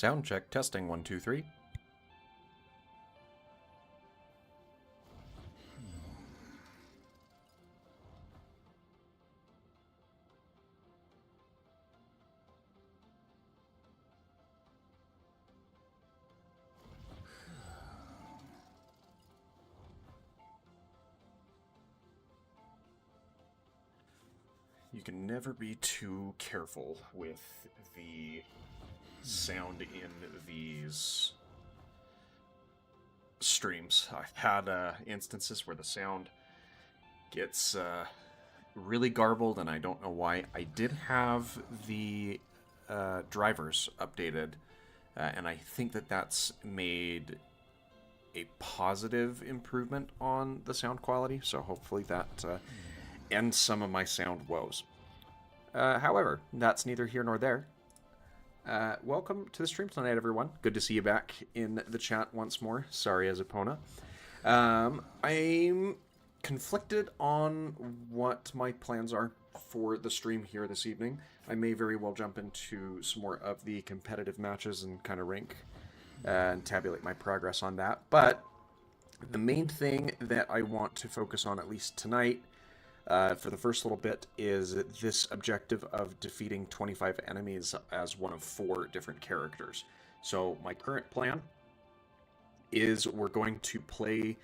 Sound check, testing, 1, 2, 3. You can never be too careful with the sound in these streams. I've had instances where the sound gets really garbled, and I don't know why. I did have the drivers updated, and I think that that's made a positive improvement on the sound quality, so hopefully that ends some of my sound woes. However, that's neither here nor there. Welcome to the stream tonight, everyone. Good to see you back in the chat once more. Sorry, as Epona. I'm conflicted on what my plans are for the stream here this evening. I may very well jump into some more of the competitive matches and kind of rank and tabulate my progress on that. But the main thing that I want to focus on, at least tonight, for the first little bit, is this objective of defeating 25 enemies as one of 4 different characters. So my current plan is we're going to play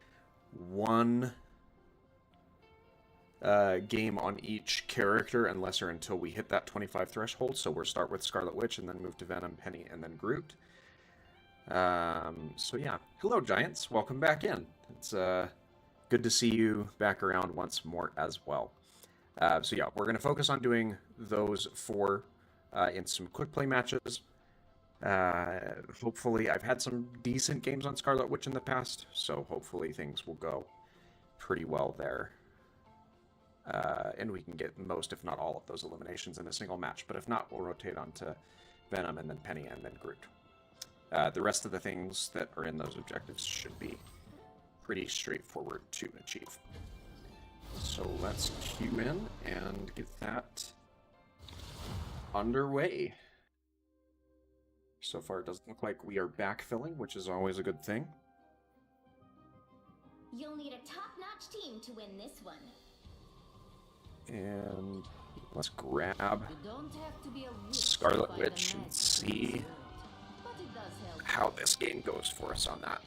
one game on each character unless or until we hit that 25 threshold. So we'll start with Scarlet Witch and then move to Venom, Penny, and then Groot. So yeah, hello Giants, welcome back in. It's good to see you back around once more as well. So yeah, we're going to focus on doing those 4 in some quick play matches. Hopefully, I've had some decent games on Scarlet Witch in the past, so hopefully things will go pretty well there. And we can get most, if not all, of those eliminations in a single match. But if not, we'll rotate on to Venom and then Penny and then Groot. The rest of the things that are in those objectives should be pretty straightforward to achieve. So let's queue in and get that underway. So far, it doesn't look like we are backfilling, which is always a good thing. You'll need a top-notch team to win this one. And let's grab Scarlet Witch and see how this game goes for us on that.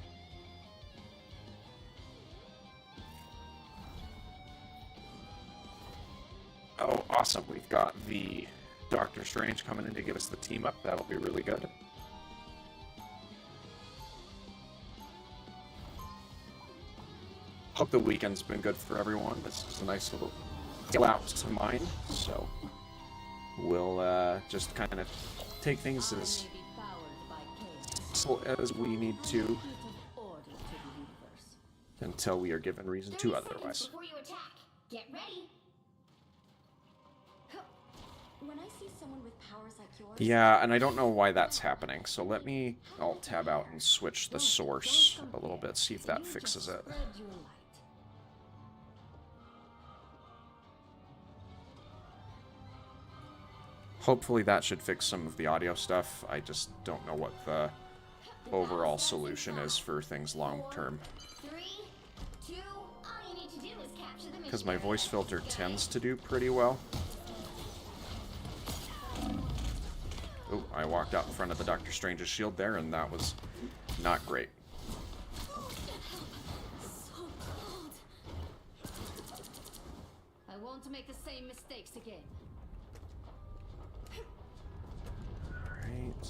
Oh, awesome. We've got the Doctor Strange coming in to give us the team up. That'll be really good. Hope the weekend's been good for everyone. This is a nice little lapse to mine, so we'll just kind of take things as slow as we need to until we are given reason to otherwise. Before you attack, get ready. When I see someone with powers like yours, Yeah, and I don't know why that's happening, so let me alt-tab out and switch the source a little bit, see if that fixes it. Hopefully that should fix some of the audio stuff. I just don't know what the overall solution is for things long-term. 3, 2, all you need to do is capture the Because my voice filter tends to do pretty well. Oh, I walked out in front of the Doctor Strange's shield there, and that was not great. I want to make the same mistakes again. Alright.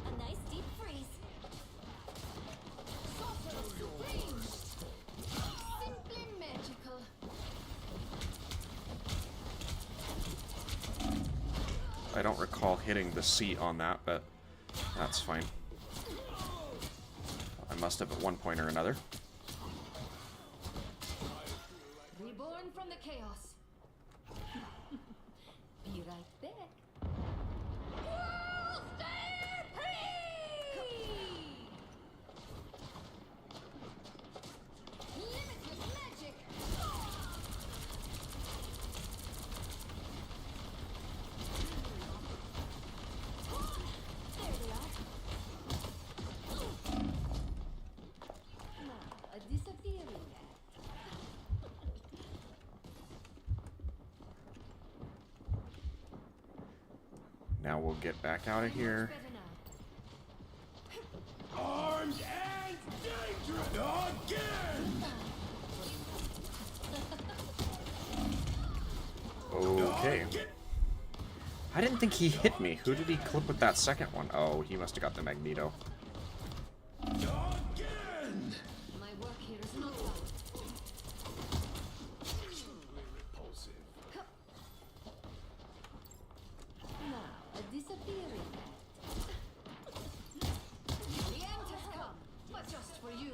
A nice deep freeze. Sorcerer Supreme. Simply magical. I don't recall hitting the seat on that, but that's fine. I must have at one point or another. Reborn from the chaos. Be right back. Limitless magic. There Now we'll get back out of here. Armed and dangerous again! Okay. I didn't think he hit me. Who did he clip with that second one? Oh, he must have got the Magneto. Again! My work here is not done. Repulsive. Now, a disappearing act. The end has come, but just for you.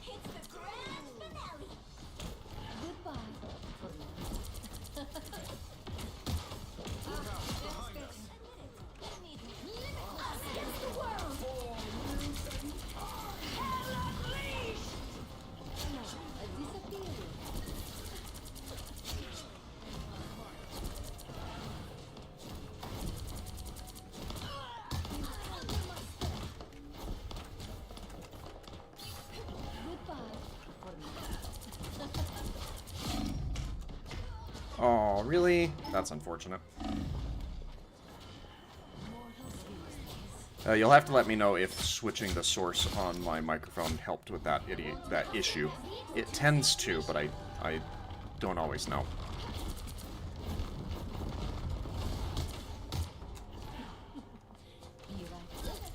It's the grand finale. Goodbye. Against the world. Hell unleashed. Now, a disappearing Oh, really? That's unfortunate. You'll have to let me know if switching the source on my microphone helped with that issue. It tends to, but I don't always know. Be right back.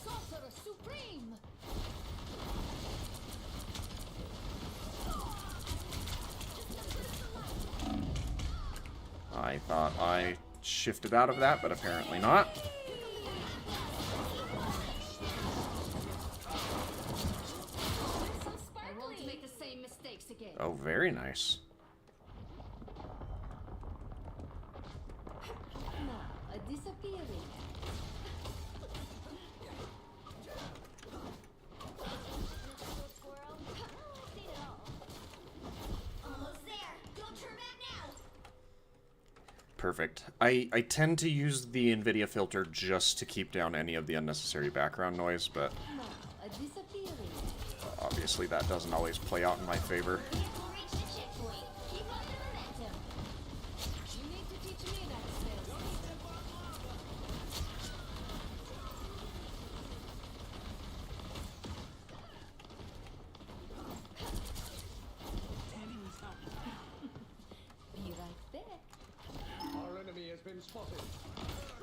Sorcerer Supreme! I thought I shifted out of that, but apparently not. I won't make the same mistakes again. Oh, very nice. Now, a disappearing act. Almost there. Don't turn back now. Perfect. I tend to use the NVIDIA filter just to keep down any of the unnecessary background noise, but Now, a disappearing act. obviously that doesn't always play out in my favor. Vehicle reached the checkpoint. Keep up the momentum. You need to teach me that skill. Be right back. Our enemy has been spotted.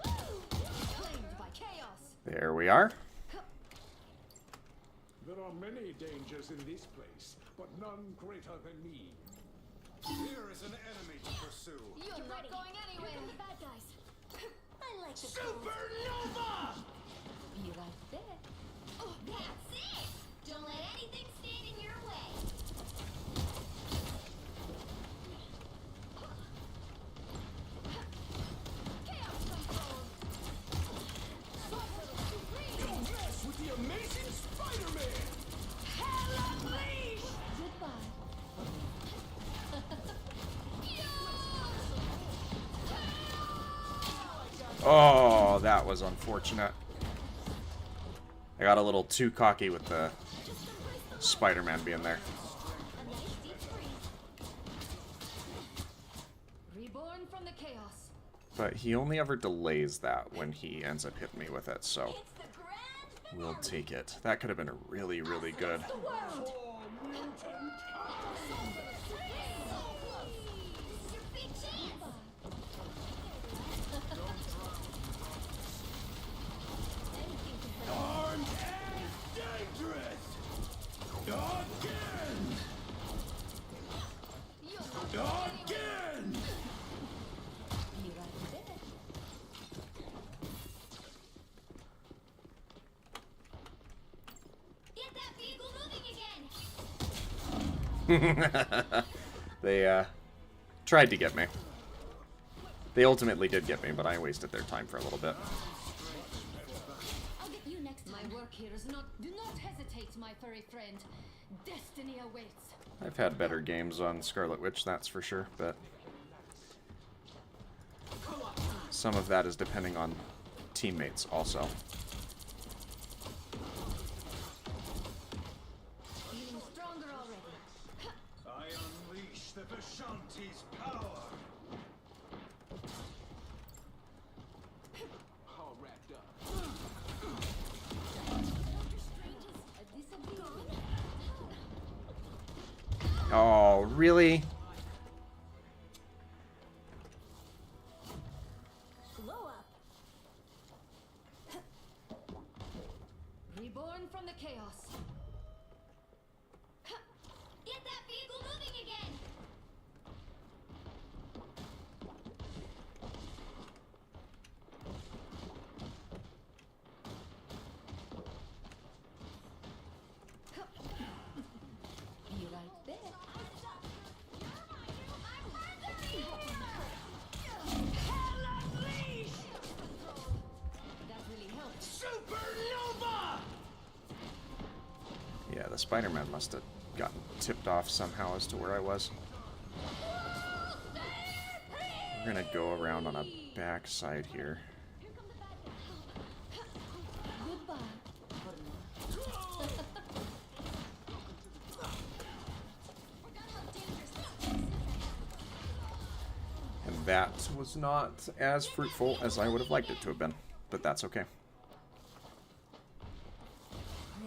Claimed by chaos. There we are. There are many dangers in this place, but none greater than me. Here is an enemy to pursue. You're not going anywhere. Here come the bad guys. I like the Supernova! Be right back. Oh, that's it. Don't let anything stand in your way. Chaos control. Sorcerer Supreme. Don't mess with the amazing Spider-Man! Hell unleashed. Goodbye. Oh, that was unfortunate. I got a little too cocky with the Spider-Man being there. A nice deep freeze. Reborn from the chaos. But he only ever delays that when he ends up hitting me with it, so It's the grand we'll take it. That could have been a really, really good. the world. Armed and dangerous! Again! Again! Get that vehicle moving again! They tried to get me. They ultimately did get me, but I wasted their time for a little bit. I'll get you next time. My work here is not... Do not hesitate, my furry friend. Destiny awaits. I've had better games on Scarlet Witch, that's for sure, but some of that is depending on teammates also. Feeling stronger already. I unleash the Shanti's power. All wrapped up. Oh, really? Reborn from the chaos. Get that vehicle moving again. Be right there. That really helps. Supernova! Yeah, the Spider-Man must have gotten tipped off somehow as to where I was. We're gonna go around on a backside here. Goodbye. And that was not as fruitful as I would have liked it to have been. But that's okay.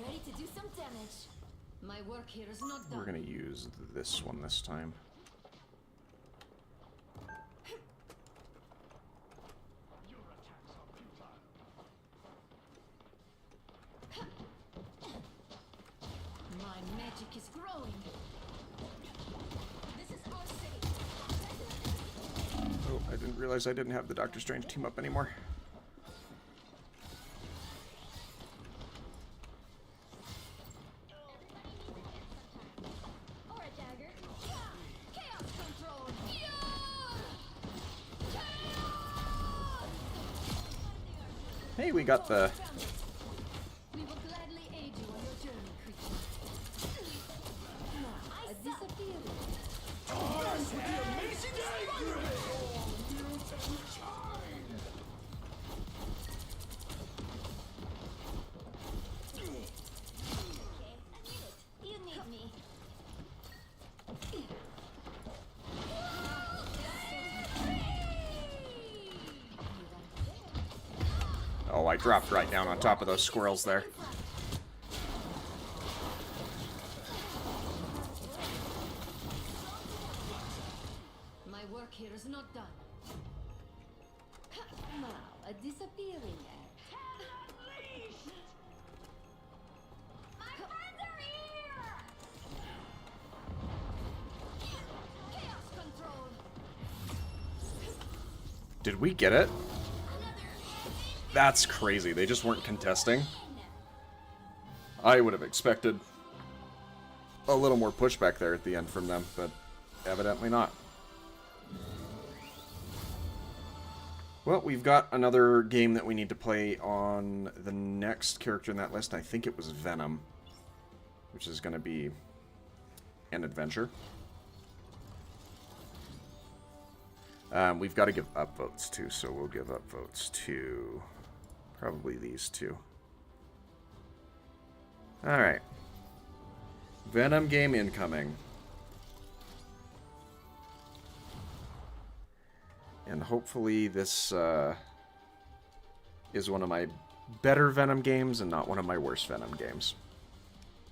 Ready to do some damage. My work here is not done. We're gonna use this one this time. Your attacks are futile. My magic is growing. This is our city. Oh, I didn't realize I didn't have the Doctor Strange team up anymore. Or a dagger. Chaos control. Hey, we got the... We will gladly aid you on your journey, creature. Now, a disappearing. You need me. Oh, I dropped right down on top of those squirrels there. My work here is not done. Now, a disappearing act. My friends are here! Chaos control. Did we get it? That's crazy. They just weren't contesting. I would have expected a little more pushback there at the end from them, but evidently not. Well, we've got another game that we need to play on the next character in that list. I think it was Venom, which is going to be an adventure. We've got to give upvotes too, so we'll give upvotes to probably these two. Alright. Venom game incoming. And hopefully this is one of my better Venom games and not one of my worst Venom games.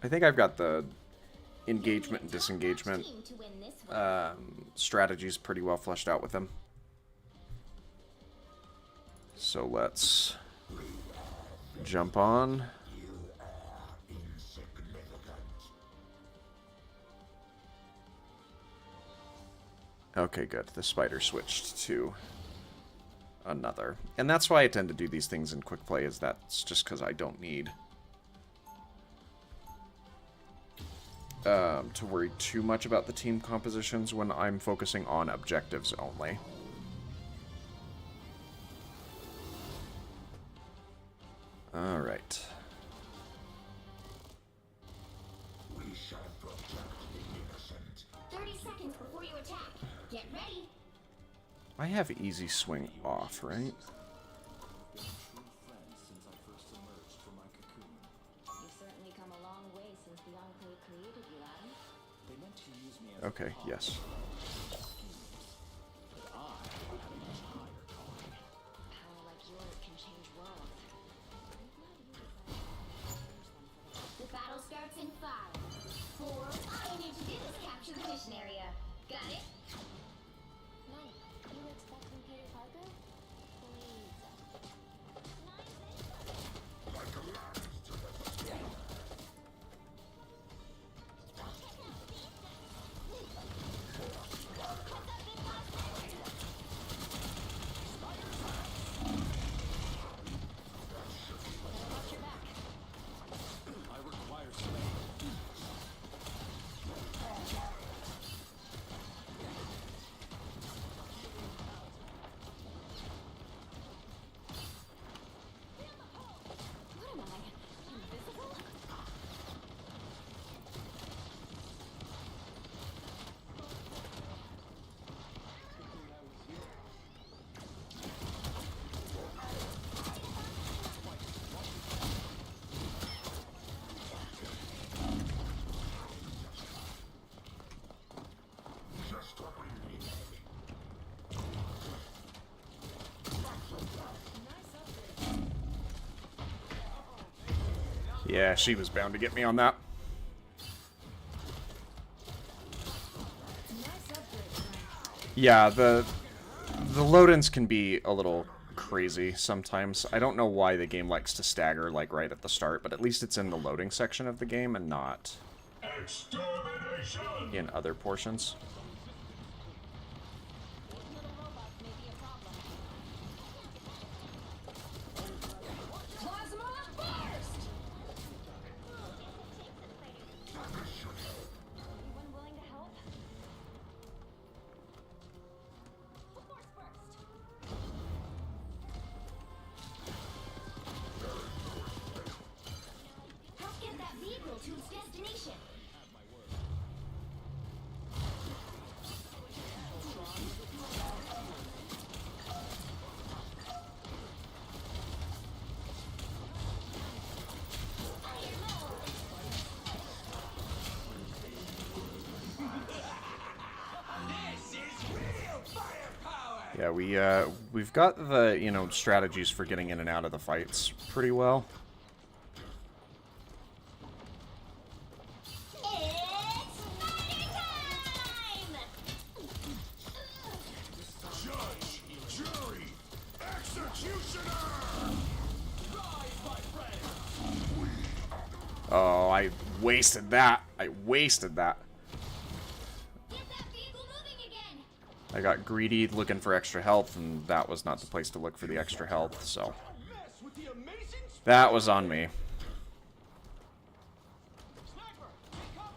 I think I've got the engagement and disengagement strategies pretty well fleshed out with them. So let's jump on. Okay, good. The spider switched to another. And that's why I tend to do these things in quick play, is that's just because I don't need to worry too much about the team compositions when I'm focusing on objectives only. Alright. 30 seconds before you attack. Get ready. I have easy swing off, right? You've certainly come a long way since the Enclave created you, Adam. Okay, yes. Power like yours can change worlds. The battle starts in 5, 4. All you need to do is capture the mission area. Got it? Mike, you expecting Peter Parker? Please. What am I? Invisible? Yeah, she was bound to get me on that. Yeah, the load-ins can be a little crazy sometimes. I don't know why the game likes to stagger like right at the start, but at least it's in the loading section of the game and not in other portions. Plasma burst! Anyone willing to help? Force burst! Help get that vehicle to its destination! Yeah, we've got the, you know, strategies for getting in and out of the fights pretty well. It's party time! Judge, jury, executioner! Oh, I wasted that. I wasted that. Get that vehicle moving again! I got greedy looking for extra health, and that was not the place to look for the extra health, so Mess with the amazing that was on me. Sniper, take cover!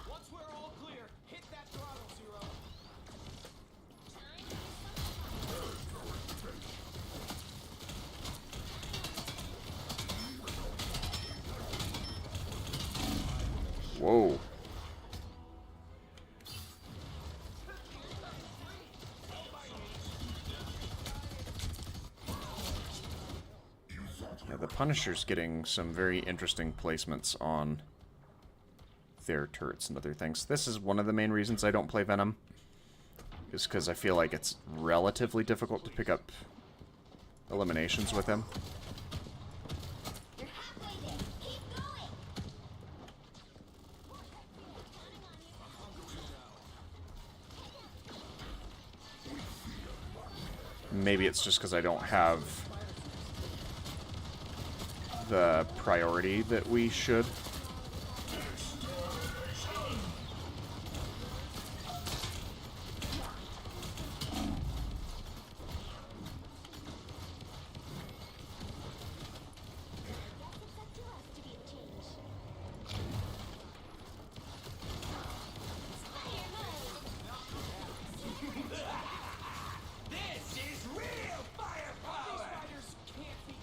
Once we're all clear, hit that throttle, Zero. Whoa. Yeah, the Punisher's getting some very interesting placements on their turrets and other things. This is one of the main reasons I don't play Venom, is because I feel like it's relatively difficult to pick up eliminations with him. You're halfway there. Keep going! Maybe it's just because I don't have the priority that we should. This is real firepower! These fighters can't be...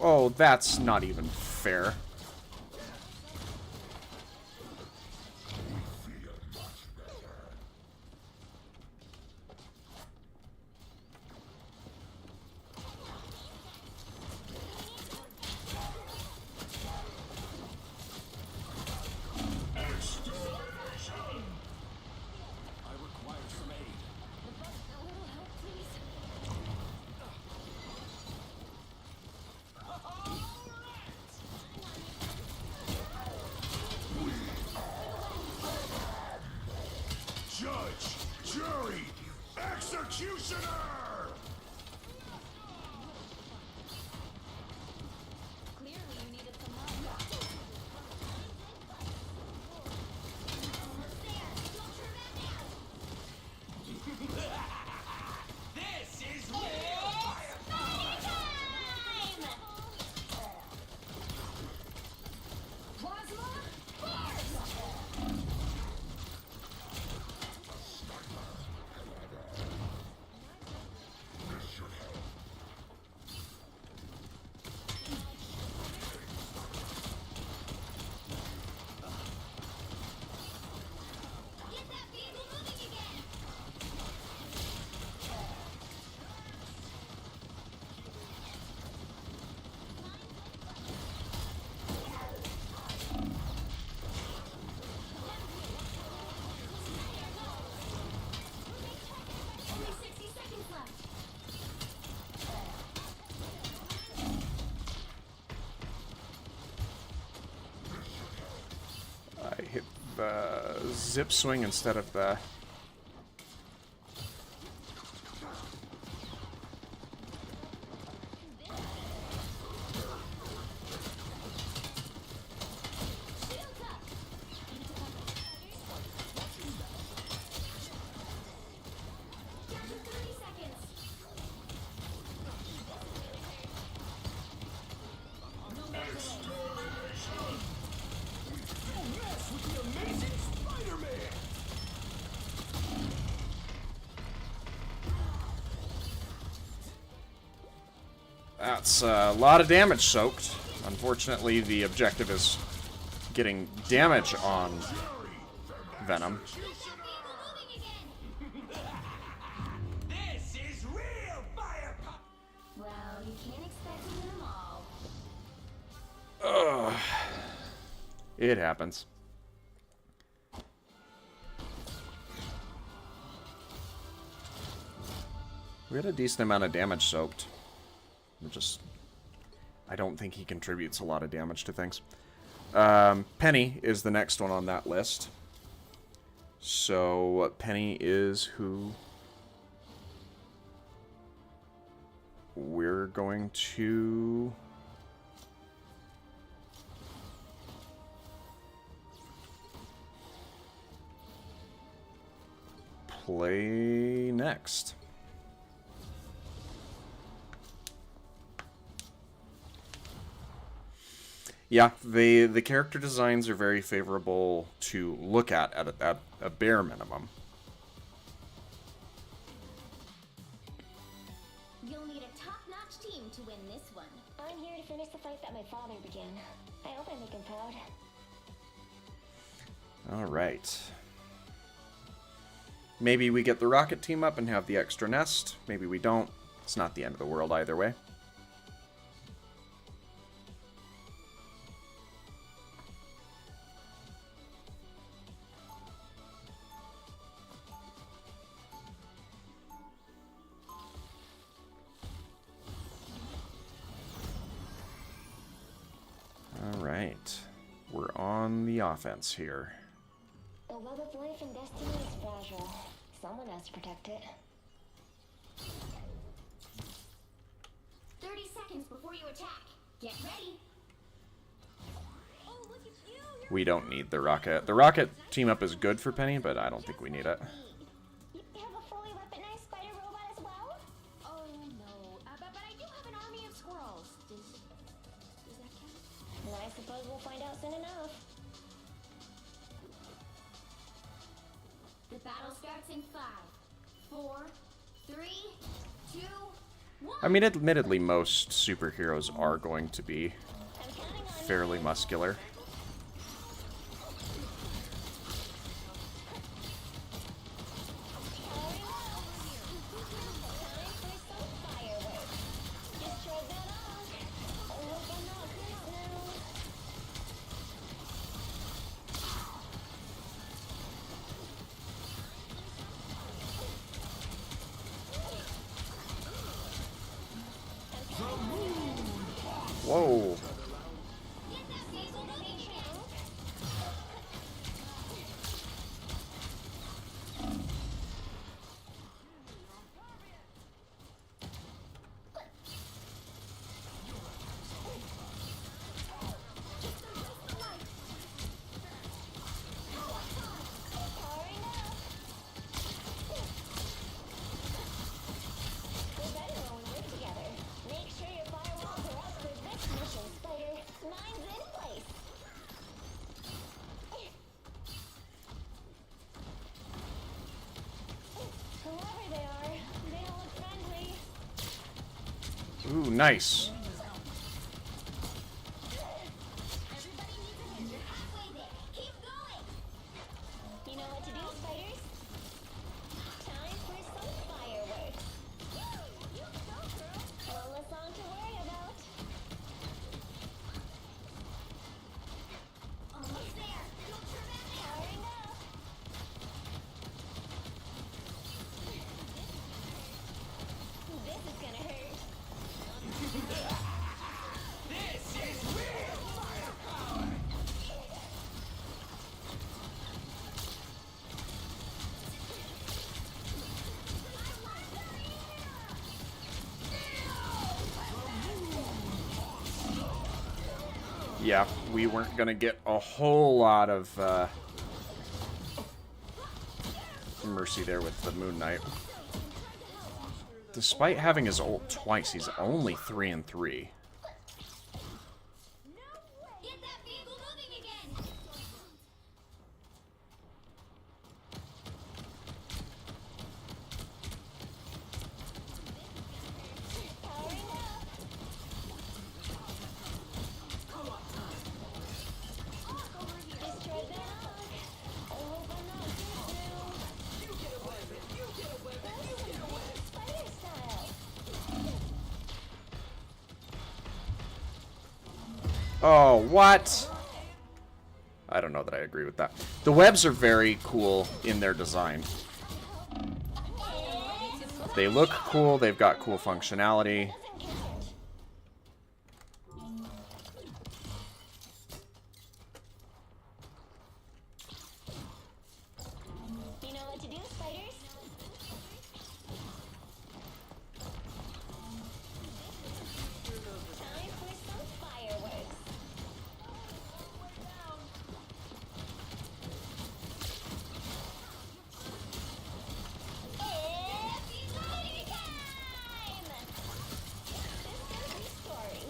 Oh, that's not even fair. I require some aid. A little help, please. Judge, jury, executioner! Clearly, you needed some help. This is real! Plasma Burst! Get that vehicle moving again! Only 60 seconds left. I hit the zip swing instead of the... Shields up! Down to 30 seconds. Don't mess with the amazing Spider-Man! That's a lot of damage soaked. Unfortunately, the objective is getting damage on Venom. Get that vehicle moving again! This is real fire! Well, you can't expect to win them all. Ugh. It happens. We had a decent amount of damage soaked. We're just... I don't think he contributes a lot of damage to things. Penny is the next one on that list. So, Penny is who we're going to... play next. Yeah, the character designs are very favorable to look at a bare minimum. You'll need a top-notch team to win this one. I'm here to finish the fight that my father began. I hope I make him proud. All right. Maybe we get the rocket team up and have the extra nest. Maybe we don't. It's not the end of the world either way. All right. We're on the offense here. The web of life and destiny is fragile. Someone has to protect it. 30 seconds before you attack. Get ready. Oh, look at you. We don't need the rocket. The rocket team up is good for Penny, but I don't think we need it. You have a fully weaponized spider robot as well? Oh no, but I do have an army of squirrels. Does that count? And I suppose we'll find out soon enough. The battle starts in 5, 4, 3, 2, 1. I mean, admittedly, most superheroes are going to be I'm counting on fairly muscular. powering up. Time for some fireworks. Destroy that all. I hope I'm not hurt now. Whoa. Get that vehicle moving again. Powering up. We're better when we work together. Make sure your firewalls are up for this mission, Spider. Mine's in place. Whoever they are, they don't look friendly. Ooh, nice. Everybody needs a hand. You're halfway there. Keep going. You know what to do, spiders? Time for some fireworks. You go, girl. Well, a song to worry about. Almost there. Don't turn back now. Powering up. This is gonna hurt. This is real firepower! Yeah, we weren't gonna get a whole lot of mercy there with the Moon Knight. Despite having his ult twice, he's only 3 and 3. Get that vehicle moving again. Powering up. Destroy that all. I hope I'm not hurt now. Spider style. Oh, what? I don't know that I agree with that. The webs are very cool in their design. They look cool, they've got cool functionality. Doesn't count. You know what to do, spiders? Time for some fireworks. It's party time! Systems restoring.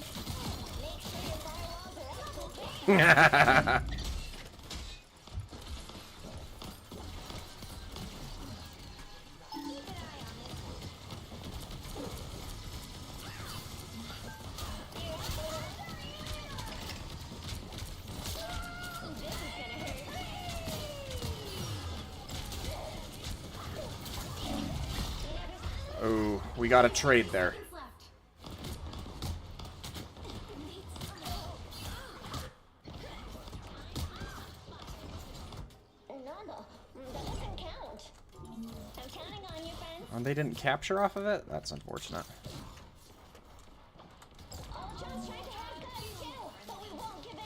Make sure your firewalls are up, okay? Keep an eye on it. You're up, little. This is gonna hurt. Oh, we got a trade there. Seconds left. Nada. That doesn't count. I'm counting on you, friends. Oh, they didn't capture off of it? That's unfortunate. Ultron's trying to have guns too, but we won't give in.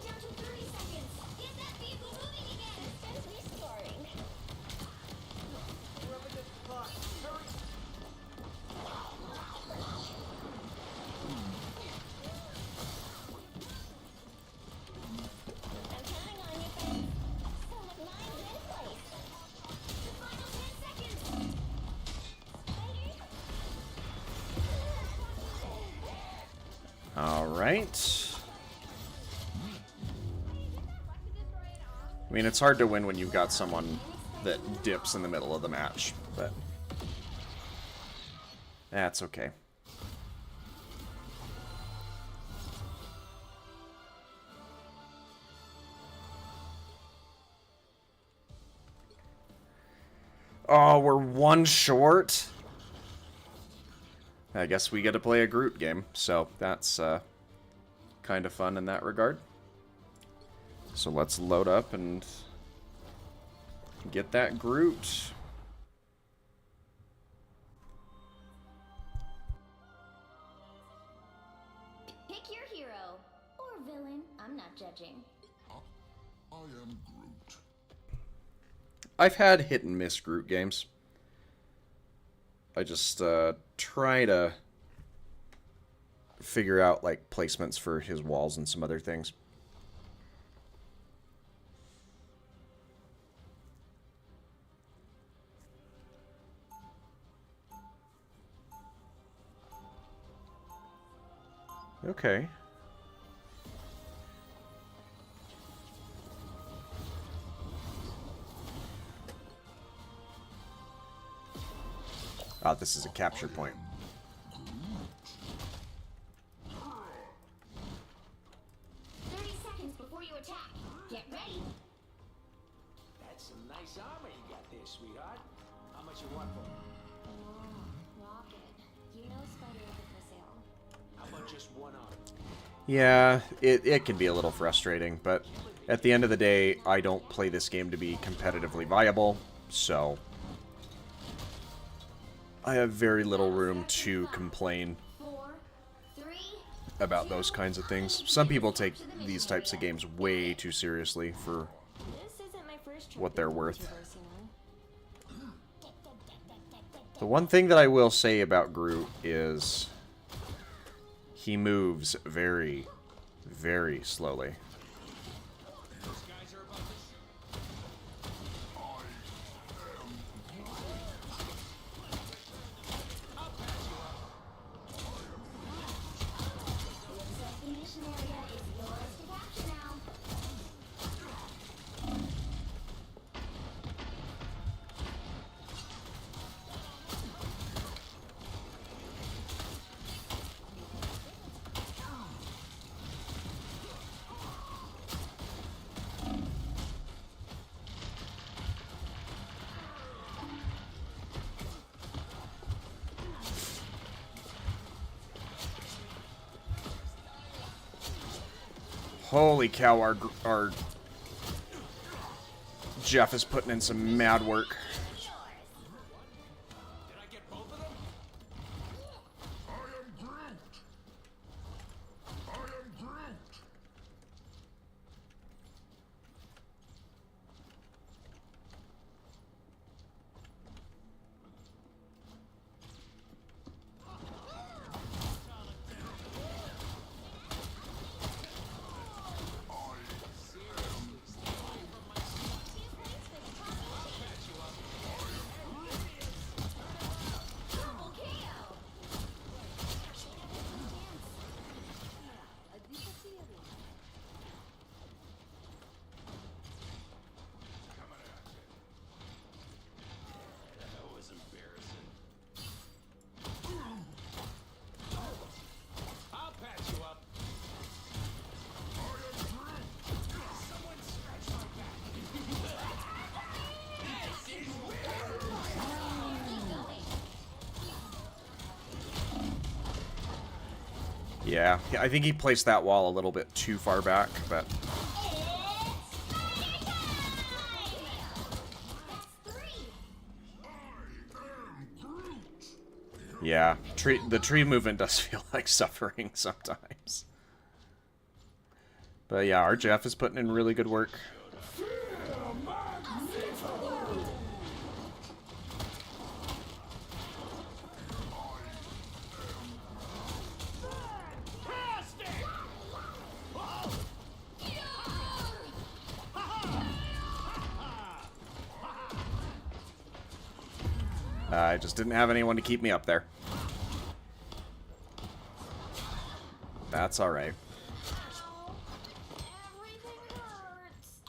Down to 30 seconds. Get that vehicle moving again. Systems restoring. We're up against the clock. Hurry! I'm counting on you, friends. So look, mine's in place. The final 10 seconds. Alright. I mean, it's hard to win when you've got someone that dips in the middle of the match, but that's okay. Oh, we're one short? I guess we get to play a Groot game, so that's kind of fun in that regard. So let's load up and get that Groot. Pick your hero. Or villain. I'm not judging. I am Groot. I've had hit and miss Groot games. I just try to figure out like placements for his walls and some other things. Okay. Oh, this is a capture point. 30 seconds before you attack. Get ready. That's some nice armor you got there, sweetheart. How much you want for it? Oh, Rocket. You know Spider is for sale. How about just one arm? Yeah, it can be a little frustrating, but at the end of the day, I don't play this game to be competitively viable, so I have very little room to complain 4, 3, about those kinds of things. Some people take these types of games way too seriously for This isn't my first what they're worth. controversy, man. The one thing that I will say about Groot is he moves very, very slowly. Those guys are about to the mission area is yours to capture now. Holy cow, our Jeff is putting in some mad work. Did I get both of them? I am Groot. I am Groot. Double KO. That was embarrassing. I'll patch you up. Someone scratch my back. Yeah, I think he placed that wall a little bit too far back, but That's 3. yeah, the tree movement does feel like suffering sometimes. But yeah, our Jeff is putting in really good work. I just didn't have anyone to keep me up there. That's alright. Everything hurts.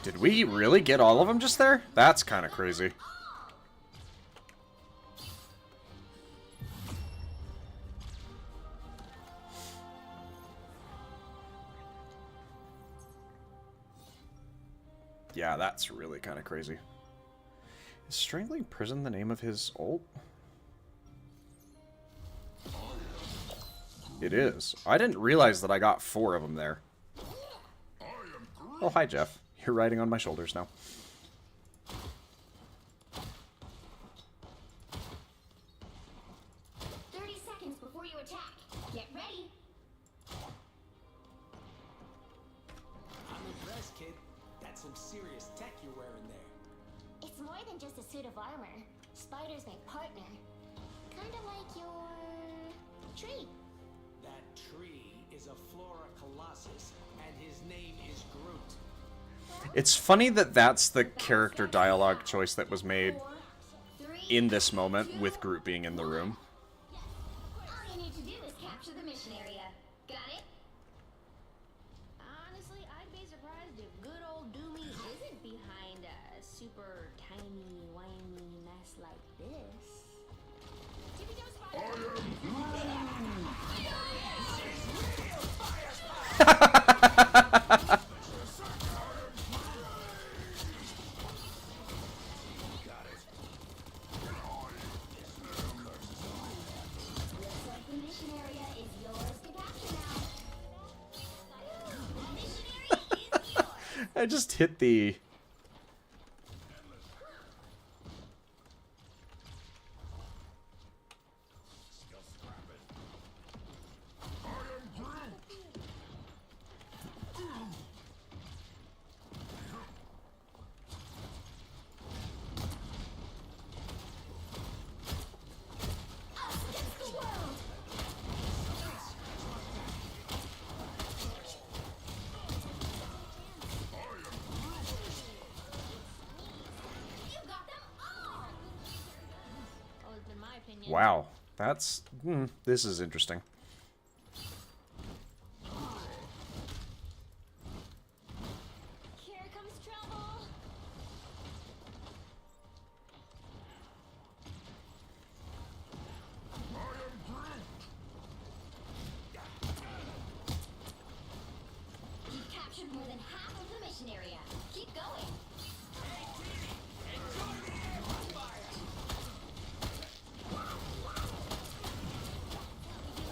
Did we really get all of them just there? That's kind of crazy. Yeah, that's really kind of crazy. Is Strangling Prison the name of his ult? It is. I didn't realize that I got 4 of them there. Oh, hi, Jeff. You're riding on my shoulders now. Before you attack, get ready. I'm impressed, kid. That's some serious tech you're wearing there. It's more than just a suit of armor. Spider's my partner. Kind of like your tree. That tree is a Flora Colossus, and his name is Groot. It's funny that that's the character dialogue choice that was made 4, 3, in this moment with Groot being in the room. all you need to do is capture the mission area. Got it? Honestly, I'd be surprised if good old Doomy isn't behind a super tiny, whiny mess like this. Tippy toes spider! Looks like the mission area is yours to capture now. The mission area is yours. I just hit the... Against the world. You got them all. Always been my opinion. Wow. That's... this is interesting. Here comes trouble. You've captured more than half of the mission area. Keep going.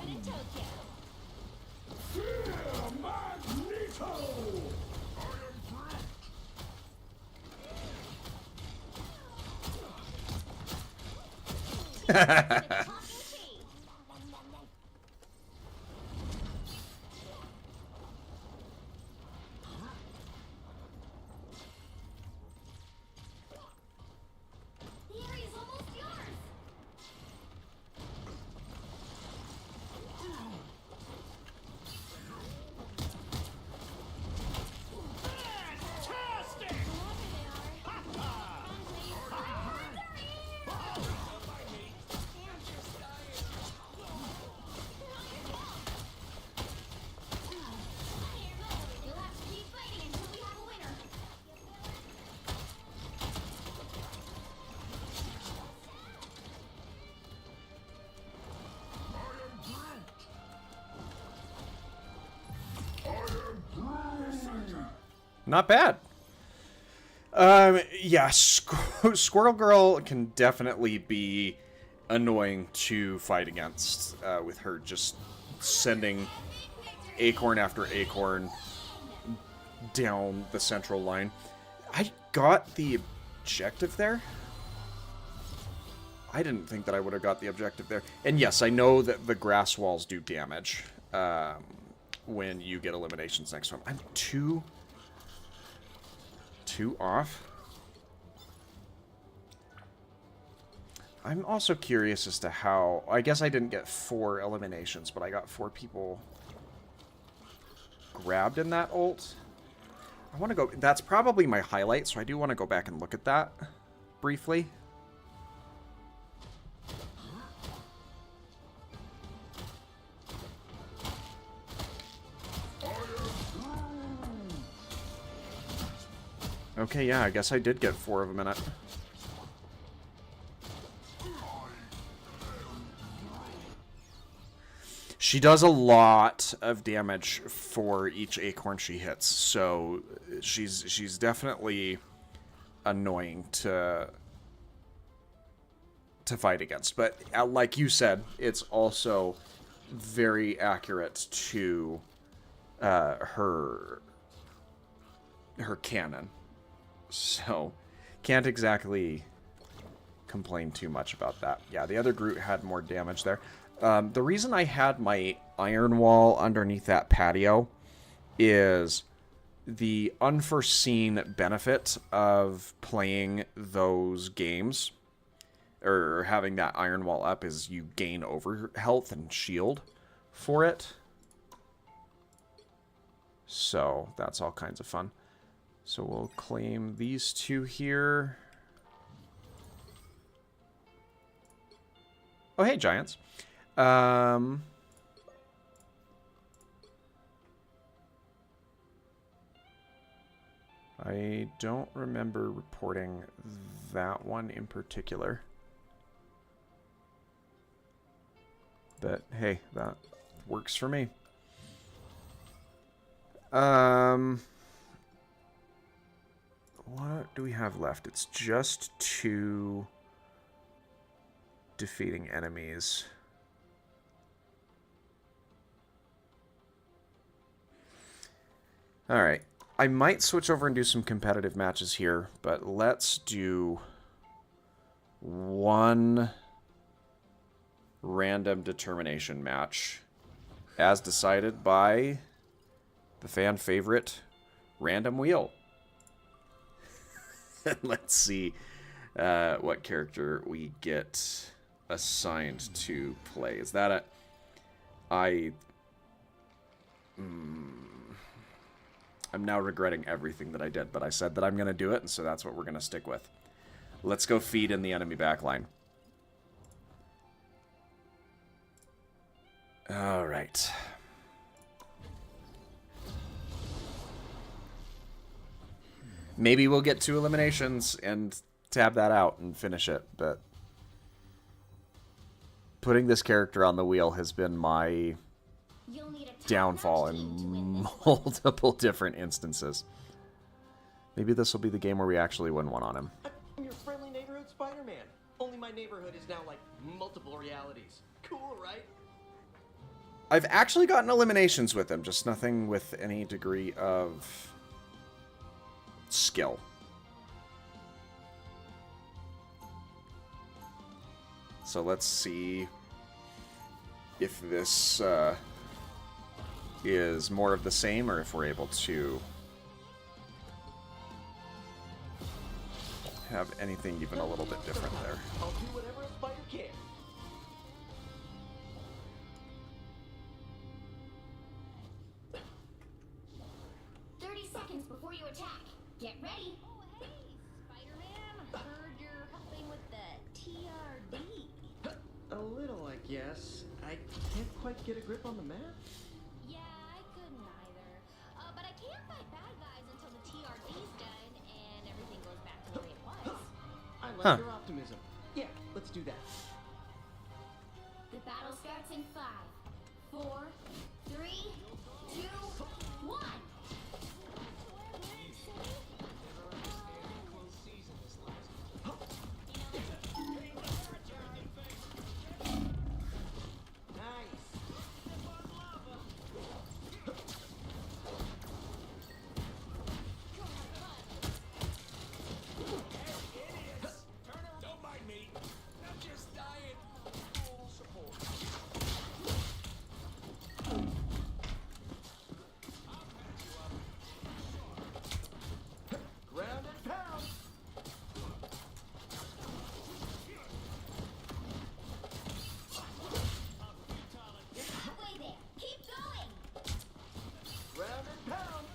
Doing it Tokyo. Magneto! Talking tree. The area's almost yours. Fantastic! You'll have to keep fighting until we have a winner. Not bad. Yeah, Squirrel Girl can definitely be annoying to fight against, with her just sending acorn after acorn down the central line. I got the objective there. I didn't think that I would have got the objective there. And yes, I know that the grass walls do damage when you get eliminations next time. I'm two off. I'm also curious as to how... I guess I didn't get 4 eliminations, but I got 4 people grabbed in that ult. I want to go... That's probably my highlight, so I do want to go back and look at that briefly. Okay, yeah, I guess I did get 4 of a minute. She does a lot of damage for each acorn she hits, so she's definitely annoying to fight against. But like you said, it's also very accurate to her cannon. So can't exactly complain too much about that. Yeah, the other Groot had more damage there. The reason I had my iron wall underneath that patio is the unforeseen benefit of playing those games, or having that iron wall up, is you gain over health and shield for it. So that's all kinds of fun. So we'll claim these 2 here. Oh, hey, giants. I don't remember reporting that one in particular. But hey, that works for me. What do we have left? It's just 2 defeating enemies. Alright. I might switch over and do some competitive matches here, but let's do 1 random determination match, as decided by the fan favorite Random Wheel. Let's see what character we get assigned to play. Is that I'm now regretting everything that I did, but I said that I'm going to do it, and so that's what we're going to stick with. Let's go feed in the enemy backline. All right. Maybe we'll get 2 eliminations and tab that out and finish it, but putting this character on the wheel has been my downfall in multiple different instances. Maybe this will be the game where we actually win one on him. I'm your friendly neighborhood Spider-Man. Only my neighborhood is now like multiple realities. Cool, right? I've actually gotten eliminations with him, just nothing with any degree of skill. So let's see if this is more of the same, or if we're able to have anything even a little bit different there. I'll do whatever a spider can. Before you attack, get ready. Oh, hey, Spider-Man. Heard you're helping with the TRD. A little, I guess. I can't quite get a grip on the map. Yeah, I couldn't either. But I can't fight bad guys until the TRD's done and everything goes back to the way it was. I like your optimism. Yeah, let's do that. The battle starts in 5, 4, 3, 2, 1. Don't mind me. I'm just dying. Full support. Ground and pound. Halfway there. Keep going. Ground and pound.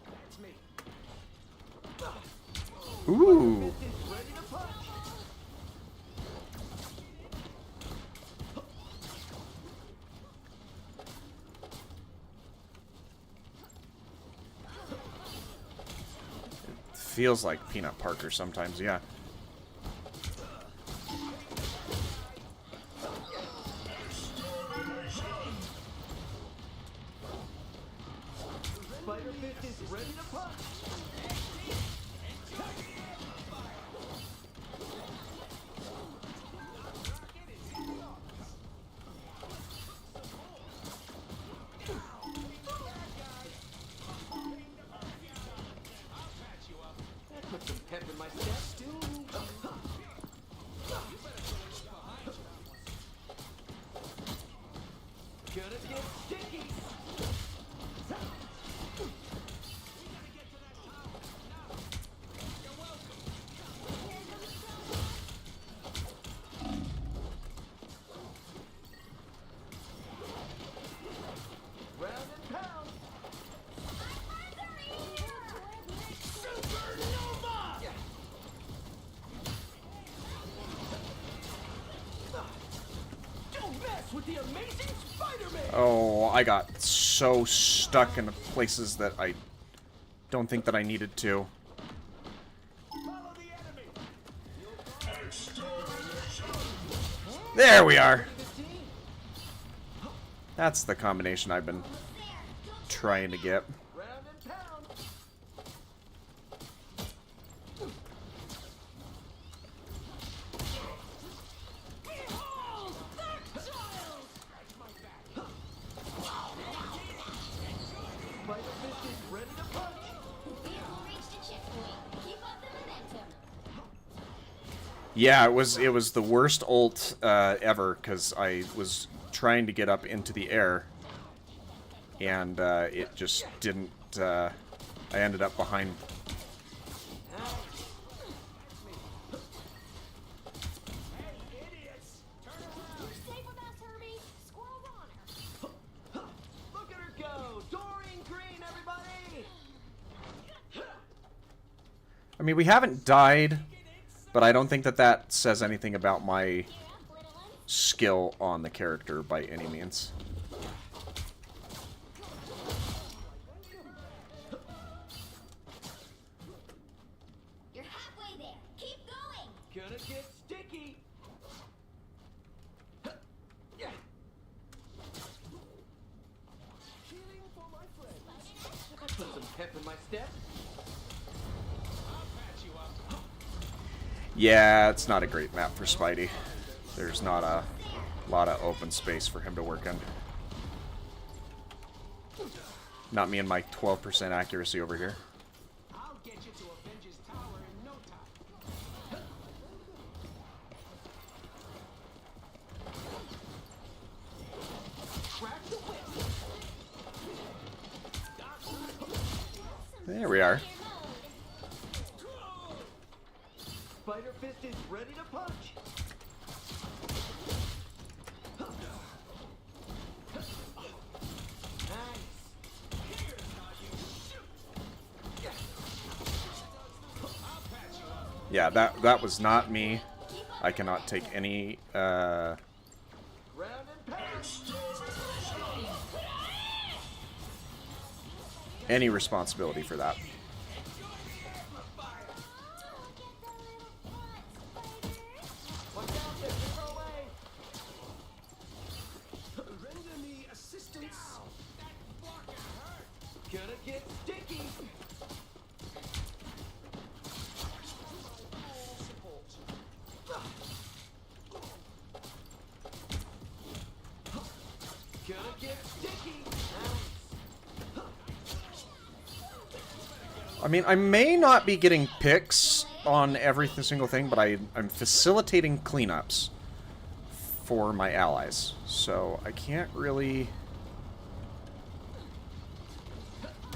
That's me. Ooh. Ready to punch. feels like Peanut Parker sometimes, yeah. Spider Fist is ready to punch. That put some pep in my step. Gonna get sticky. Round and pound. Don't mess with the amazing Spider-Man! Oh, I got so stuck in places that I don't think that I needed to. Follow the enemy. There we are. That's the combination I've been trying to get. Round and pound. Spider Fist is ready to punch. Vehicle reached a checkpoint. Keep up the momentum. Yeah, it was the worst ult ever because I was trying to get up into the air, and it just didn't. I ended up behind. Safe with us, Herbie. Squirrel honor. Look at her go! Doreen Green, everybody! I mean, we haven't died, but I don't think that that says anything about my skill on the character by any means. You're halfway there. Keep going. Gonna get sticky! Yeah. Healing for my friends. That put some pep in my step. Yeah, it's not a great map for Spidey. There's not a lot of open space for him to work in. Not me and my 12% accuracy over here. I'll get you to Avengers Tower in no time. Crack the whip! There we are. Spider Fist is ready to punch. Nice. Yeah, that was not me. I cannot take any Round and pound. any responsibility for that. Watch out, there, throw away. Render me assistance. Gonna get sticky. Gonna get sticky. I mean, I may not be getting picks on every single thing, but I'm facilitating cleanups for my allies, so I can't really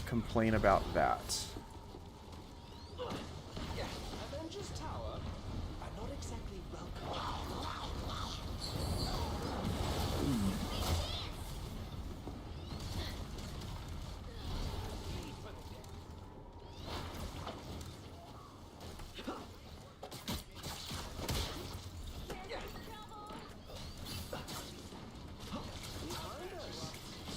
complain about that. Avengers Tower are not exactly welcome.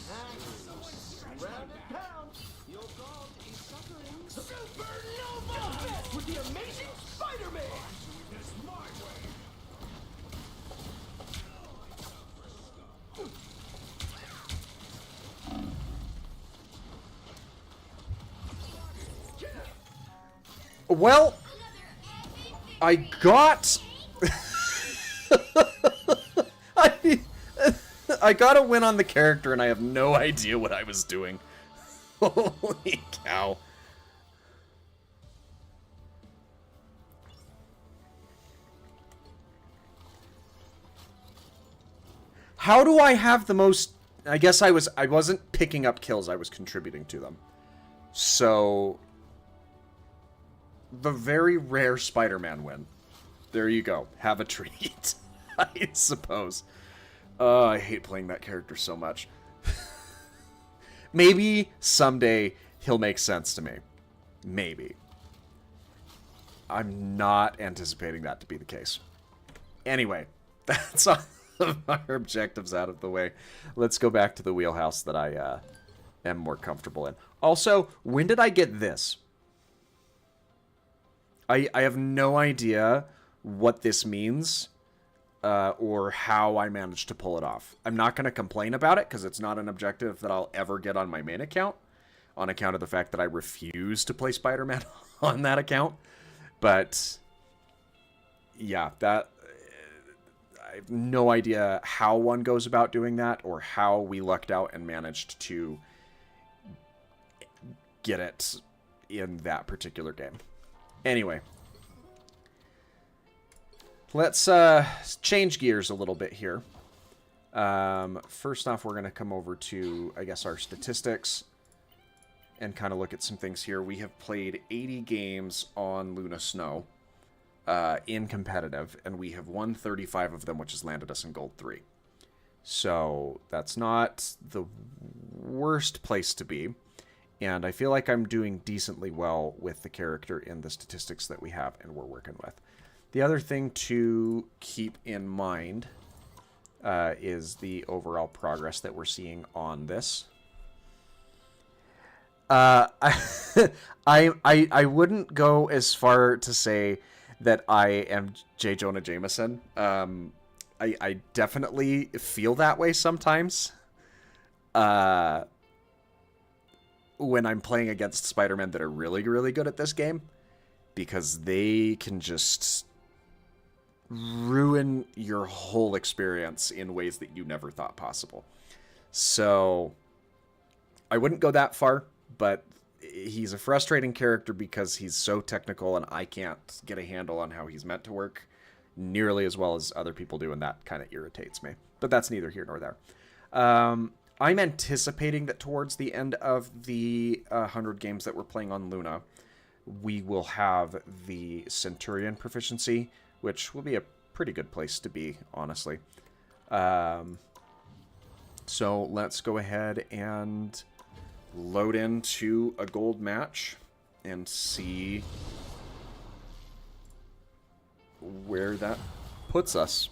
Nice. Round and pound. Your god is suffering. Well, I got... I got a win on the character, and I have no idea what I was doing. Holy cow. How do I have the most... I guess I wasn't picking up kills, I was contributing to them. So... the very rare Spider-Man win. There you go. Have a treat, I suppose. I hate playing that character so much. Maybe someday he'll make sense to me. Maybe. I'm not anticipating that to be the case. Anyway, that's all of our objectives out of the way. Let's go back to the wheelhouse that I am more comfortable in. Also, when did I get this? I have no idea what this means or how I managed to pull it off. I'm not going to complain about it because it's not an objective that I'll ever get on my main account on account of the fact that I refuse to play Spider-Man on that account. But yeah, that I have no idea how one goes about doing that or how we lucked out and managed to get it in that particular game. Anyway, let's change gears a little bit here. First off, we're going to come over to, I guess, our statistics and kind of look at some things here. We have played 80 games on Luna Snow in competitive, and we have won 35 of them, which has landed us in Gold 3. So that's not the worst place to be. And I feel like I'm doing decently well with the character in the statistics that we have and we're working with. The other thing to keep in mind is the overall progress that we're seeing on this. I wouldn't go as far to say that I am J. Jonah Jameson. I definitely feel that way sometimes. When I'm playing against Spider-Man that are really, really good at this game, because they can just ruin your whole experience in ways that you never thought possible. So I wouldn't go that far, but he's a frustrating character because he's so technical and I can't get a handle on how he's meant to work nearly as well as other people do, and that kind of irritates me. But that's neither here nor there. I'm anticipating that towards the end of the 100 games that we're playing on Luna, we will have the Centurion proficiency, which will be a pretty good place to be, honestly. So let's go ahead and load into a gold match and see where that puts us.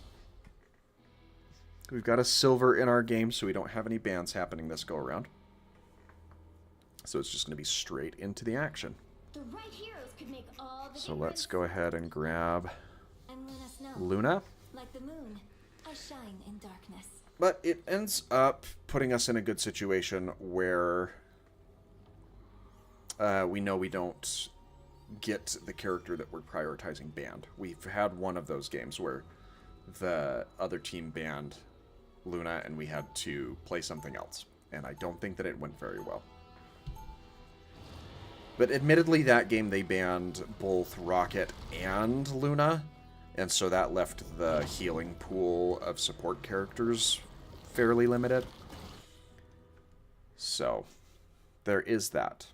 We've got a silver in our game, so we don't have any bans happening this go-around. So it's just going to be straight into the action. The right heroes could make all the So let's go ahead and grab I'm Luna Snow. Luna. Like the moon, I shine in darkness. But it ends up putting us in a good situation where we know we don't get the character that we're prioritizing banned. We've had one of those games where the other team banned Luna and we had to play something else. And I don't think that it went very well. But admittedly, that game they banned both Rocket and Luna. And so that left the healing pool of support characters fairly limited. So, there is that.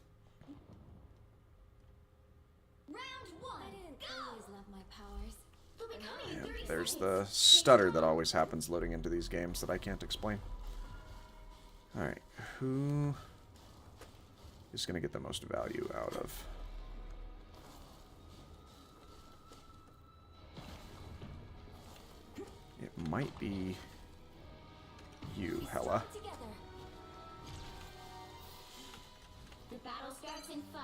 round one. I didn't always love my powers. They'll be coming in Yeah, 30 there's seconds. the stutter that always happens loading into these games that I can't explain. Alright, who is going to get the most value out of? It might be you, Hella. Together. The battle starts in 5,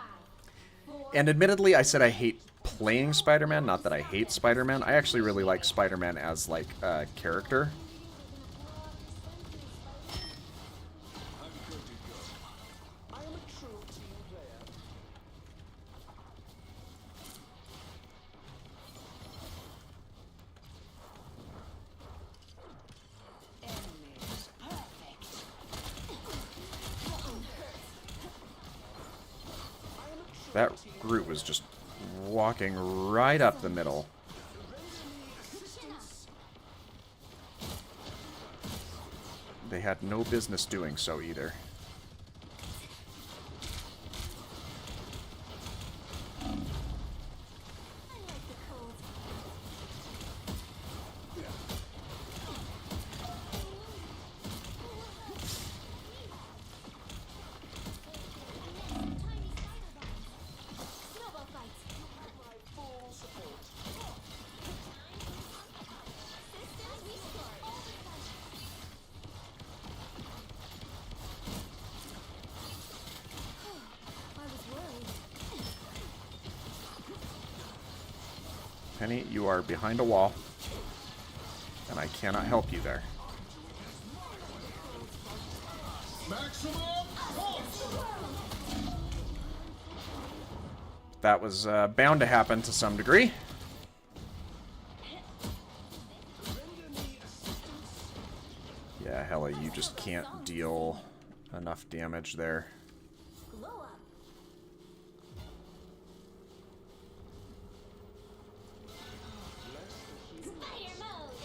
4, And admittedly, I said I hate playing Spider-Man, not that I hate Spider-Man. I actually really like Spider-Man as, like, a character. I am a true team player. That Groot was just walking right up the middle. They had no business doing so either. I like the cold. Tiny spider bites. Snowball fights. My full support. Systems restored. I was worried. Penny, you are behind a wall, and I cannot help you there. Maximum pulse! That was bound to happen to some degree. Yeah, Hella, you just can't deal enough damage there. Glow up. Spider mode.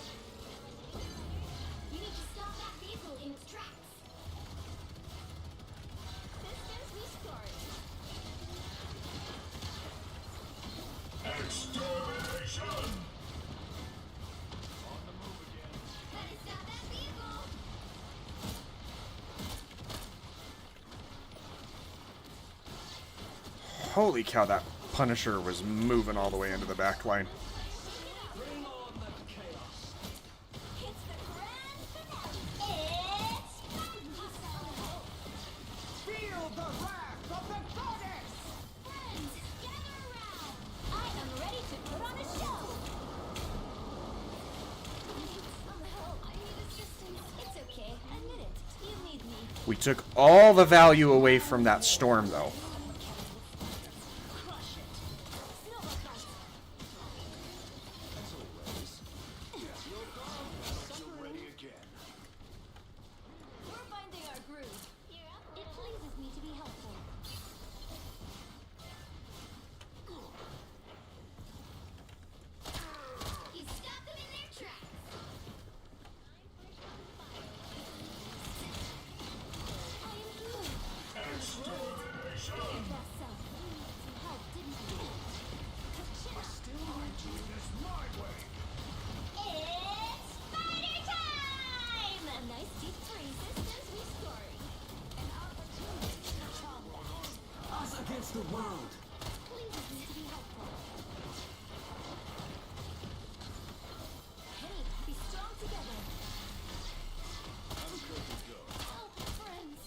You need to stop that vehicle in its tracks. Systems restored. Extermination! Gotta stop that vehicle. Holy cow, that Punisher was moving all the way into the back line. Bring on the chaos. It's the grand finale. It's Feel the wrath of the goddess! friends, gather around. I am ready to put on a show. I need assistance. It's okay. Admit it. You need me. We took all the value away from that storm, though. Crush it. Snowball fight. Ready again. We're finding our groove. It pleases me to be helpful. You stop them in their tracks. I am healed. Extermination! Best self. You needed some help, didn't you? It's my way. It's spider time! A nice deep three. Systems restoring. An opportunity to travel. Us against the world. Pleases me to be helpful. Hey, be strong together. Help, friends.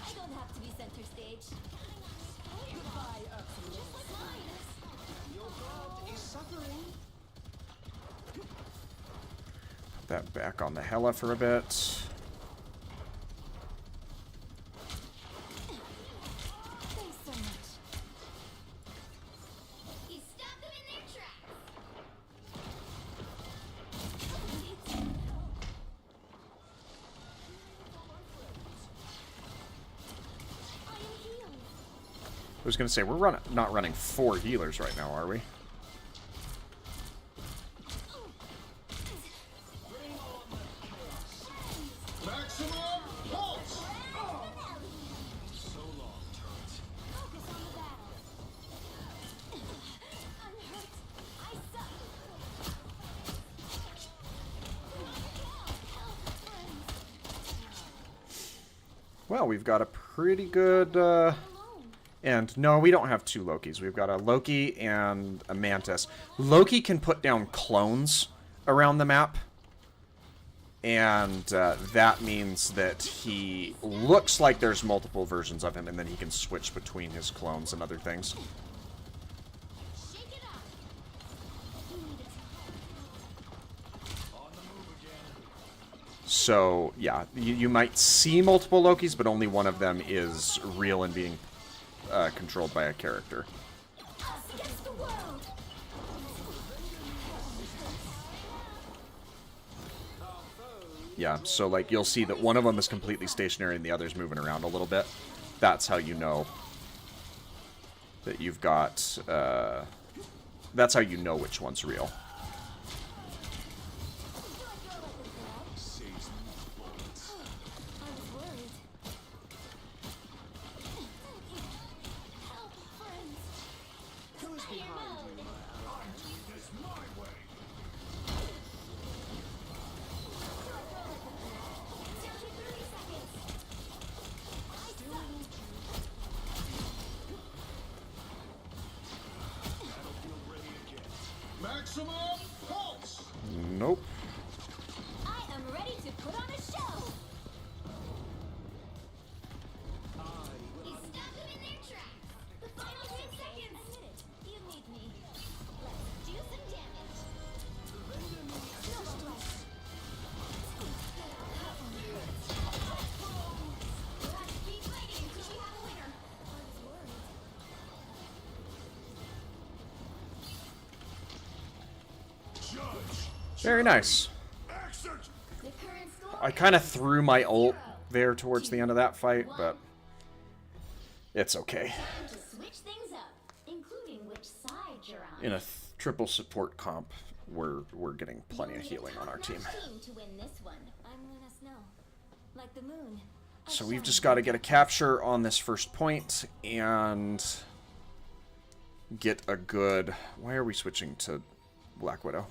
I don't have to be center stage. Goodbye, Earth. Just like mine. Your god is suffering. Put that back on the Hella for a bit. Thanks so much. You stop them in their tracks. I am healed. I was going to say, we're not running 4 healers right now, are we? Maximum pulse! So long, turret. Focus on the battle. I'm hurt. I suck. Help, friends. Well, we've got a pretty good... Alone. And no, we don't have 2 Lokis. We've got a Loki and a Mantis. Loki can put down clones around the map. And that means that he looks like there's multiple versions of him, and then he can switch between his clones and other things. Shake it up. You need it. On the move again. So, yeah, you might see multiple Lokis, but only one of them is real and being controlled by a character. Us against the world. Our foes Yeah, so like you'll see that one of them is completely stationary and the other's moving around a little bit. That's how you know that you've got, that's how you know which one's real. Maximum pulse! Nope. I am ready to put on a show. You stop them in their tracks. The final 10 seconds. You need me. Let's do some damage. We'll have to keep fighting until we have a winner. Very nice. Exit! The current score I kind of threw my ult there towards the end of that fight, but it's okay. time to switch things up, including which side you're on. In a triple support comp, we're getting plenty of healing on our team. Team to win this one. I'm Luna Snow, like the moon. So we've just got to get a capture on this first point and get a good... Why are we switching to Black Widow?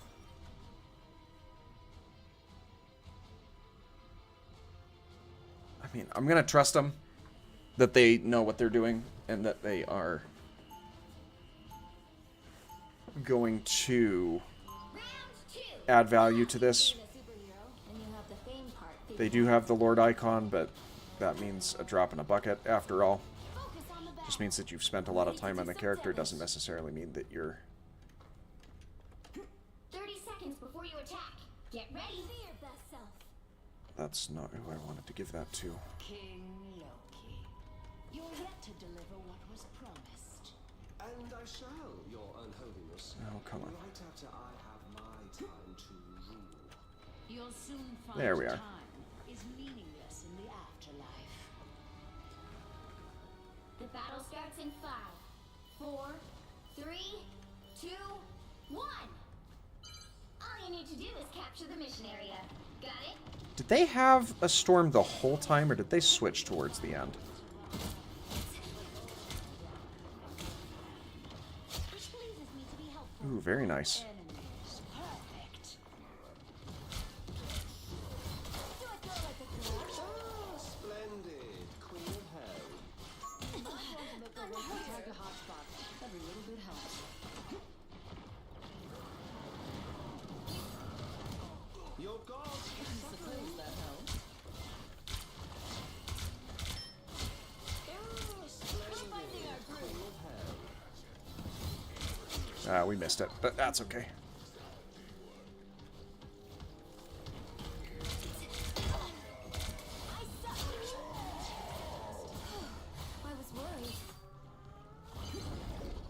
I mean, I'm going to trust them that they know what they're doing and that they are going to Round 2. add value to this. Being a superhero, and you have the fame part. They do have the Lord icon, but that means a drop in a bucket after all. Focus on the battle. Just means that you've spent a lot of time on the character. Doesn't necessarily mean that you're... 30 seconds before you attack. Get ready. Be your best self. That's not who I wanted to give that to. King Loki, you're yet to deliver what was promised. And I shall, your unholiness. Oh, come on. Right after I have my time to rule. You'll soon find There we are. time is meaningless in the afterlife. The battle starts in 5, 4, 3, 2, 1. All you need to do is capture the mission area. Got it? Did they have a storm the whole time, or did they switch towards the end? Which pleases me to be helpful. Ooh, very nice. Enemies, perfect. Do I throw like a clutch? Ah, splendid. Queen of Hell. Target hotspot. Every little bit helps. Your god. Suppose that helps. Ah, splendid. Queen of Hell. We missed it, but that's okay. I was worried.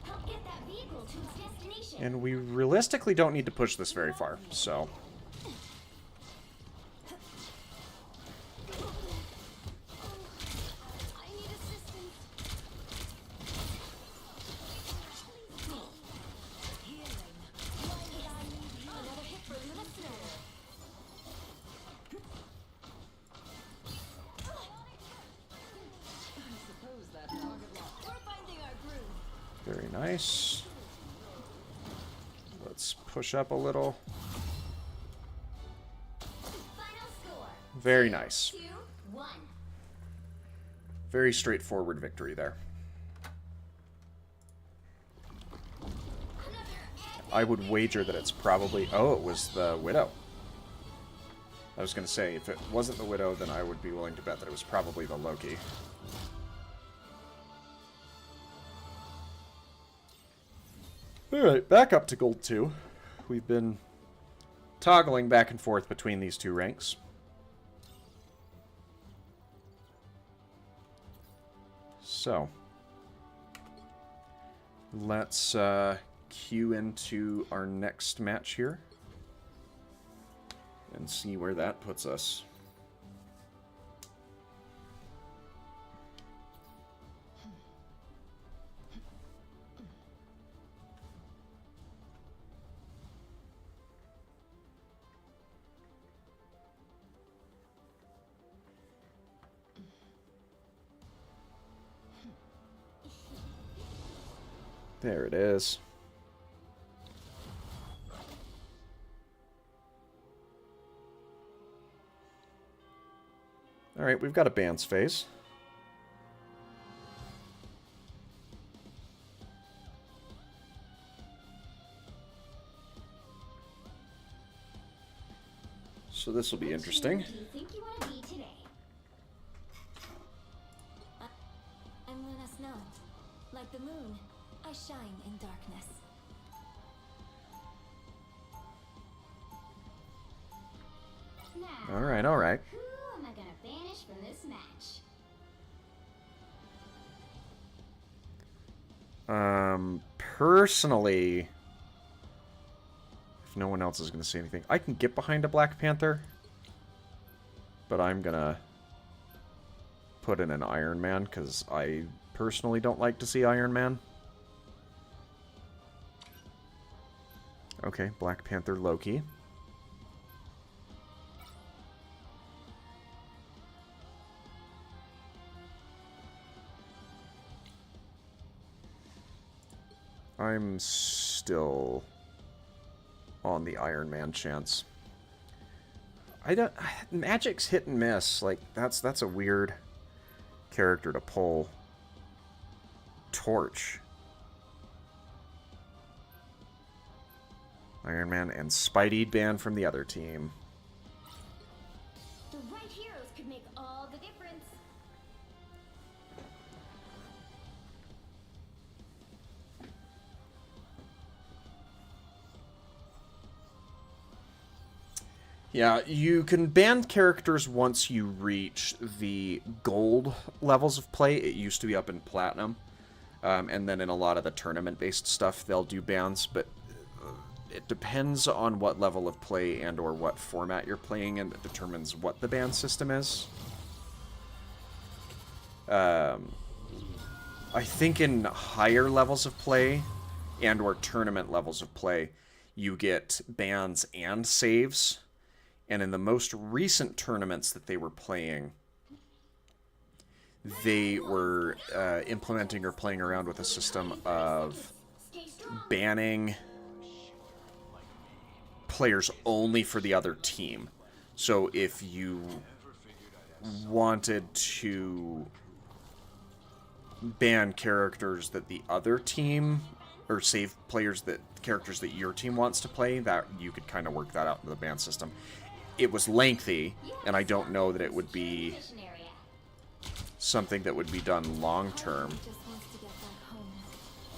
Help get that vehicle to its destination. And we realistically don't need to push this very far, so... I need assistance. Another hit for Luna Snow. Suppose that target locked. We're finding our groove. Very nice. Let's push up a little. Final score. Very nice. 2, 1. Very straightforward victory there. I would wager that it's probably... Oh, it was the Widow. I was going to say, if it wasn't the Widow, then I would be willing to bet that it was probably the Loki. Alright, back up to Gold 2. We've been toggling back and forth between these two ranks. So, let's cue into our next match here. and see where that puts us. There it is. Alright, we've got a Bance phase. So this will be interesting. Who do you think you want to be today? I'm Luna Snow. Like the moon, I shine in darkness. Now, Alright, alright. who am I gonna banish from this match? Personally, if no one else is going to say anything, I can get behind a Black Panther, but I'm going to put in an Iron Man, because I personally don't like to see Iron Man. Okay, Black Panther Loki. I'm still on the Iron Man chance. Magic's hit and miss. Like, that's a weird character to pull. Torch. Iron Man and Spidey banned from the other team. The right heroes could make all the difference. Yeah, you can ban characters once you reach the gold levels of play. It used to be up in platinum. And then in a lot of the tournament-based stuff, they'll do bans, but it depends on what level of play and or what format you're playing in that determines what the ban system is. I think in higher levels of play and or tournament levels of play, you get bans and saves. And in the most recent tournaments that they were playing, they were implementing or playing around with a system of banning players only for the other team. So if you wanted to ban characters that the other team, or save characters that your team wants to play, that you could kind of work that out in the ban system. It was lengthy, and I don't know that it would be Mission area. something that would be done long term, Just wants to get back home,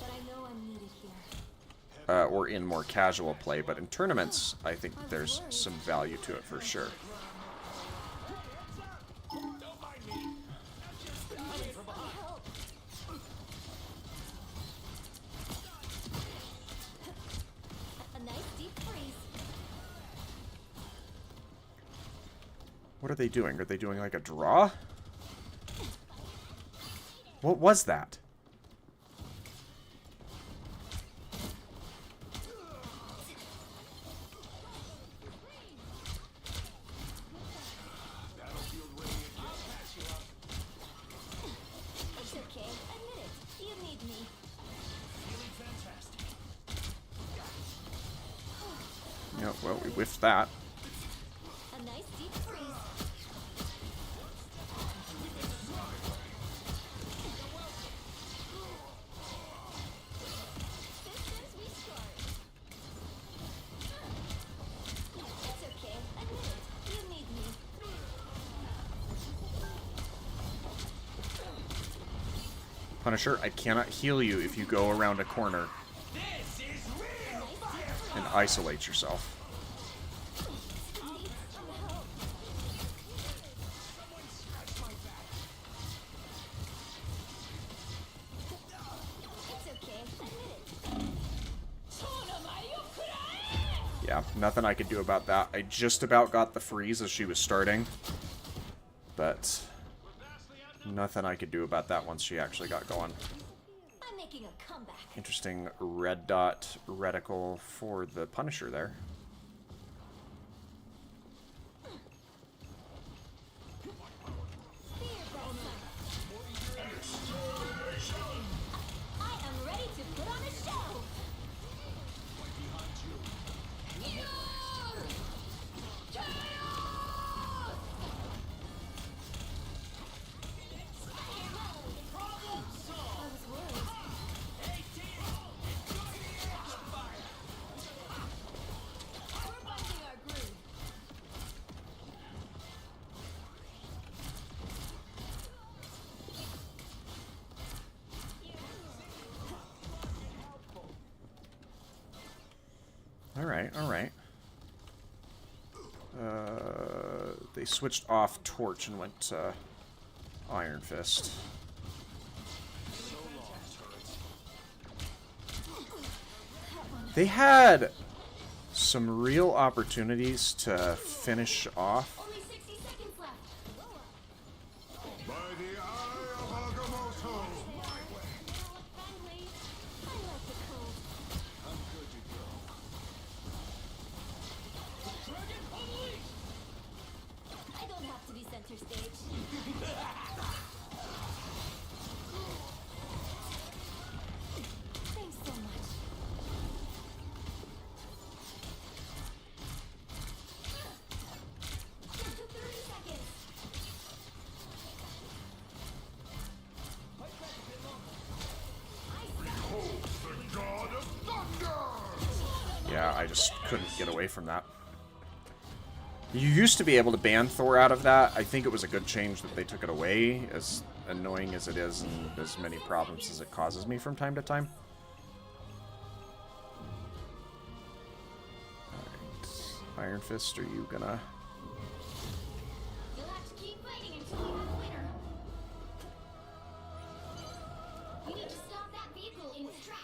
but I know I'm needed here. or in more casual play. But in tournaments, I think there's some value to it for sure. A nice deep freeze. What are they doing? Are they doing like a draw? What was that? It's okay. Admit it. You need me. Feeling fantastic. Yeah, well, we whiffed that. A nice deep freeze. Systems restart. It's okay. Admit it. You need me. Punisher, I cannot heal you if you go around a corner This is real! and isolate yourself. It's okay. Admit it. Yeah, Yeah, nothing I could do about that. I just about got the freeze as she was starting. But nothing I could do about that once she actually got going. I'm making a comeback. Interesting red dot reticle for the Punisher there. I am ready to put on a show. Alright, alright. They switched off Torch and went Iron Fist. They had some real opportunities to finish off. Only 60 seconds left. By the eye of Agamotto! Friendly. I like the cold. I don't have to be center stage. Thanks so much. Just 30 seconds. Behold the god of thunder! Yeah, I just couldn't get away from that. You used to be able to ban Thor out of that. I think it was a good change that they took it away, as annoying as it is and as many problems as it causes me from time to time. Alright. Iron Fist, are you gonna... You'll have to keep fighting until you have a winner. You need to stop that vehicle in its tracks.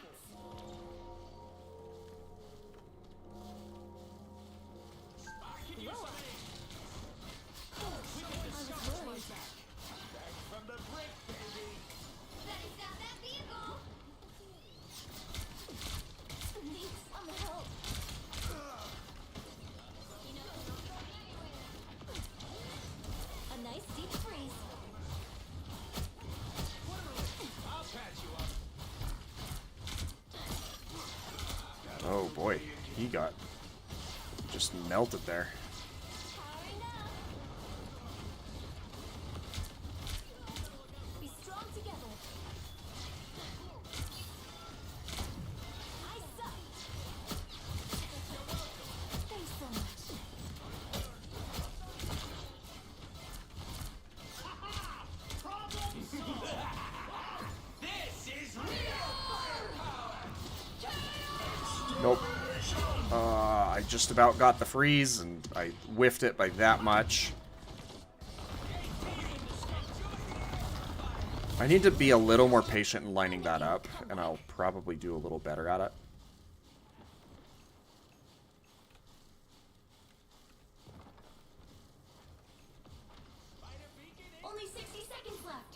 Better stop that vehicle. Need some help. A nice deep freeze. I'll patch you up. Oh boy, he got just melted there. Powering up. Be strong together. I suck. Thanks so much. This is real. Nope. I just about got the freeze, and I whiffed it by that much. I need to be a little more patient in lining that up, and I'll probably do a little better at it. Only 60 seconds left.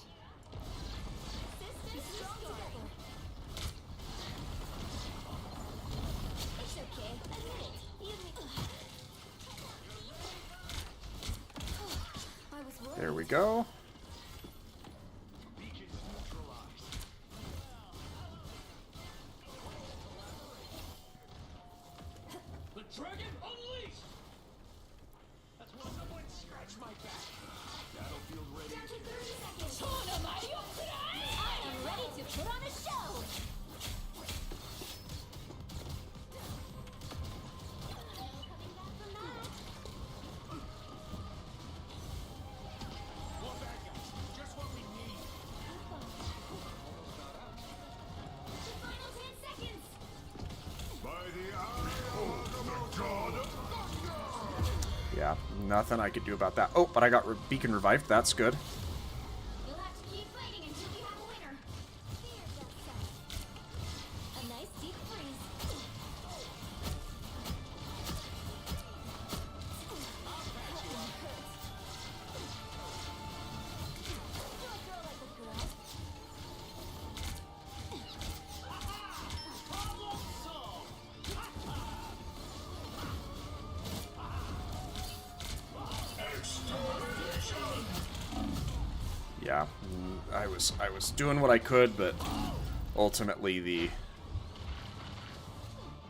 Be strong together. It's okay. Admit it. I was worried. There we go. The dragon unleashed. That's when someone scratched my back. Battlefield ready. Down to 30 seconds. I am ready to put on a show. More bad guys. Just what we need. The final 10 seconds. By the eye of Agamotto! Yeah, nothing I could do about that. Oh, but I got Beacon revived. That's good. You'll have to keep fighting until you have a winner. Here's that set. A nice deep freeze. I was doing what I could, but ultimately the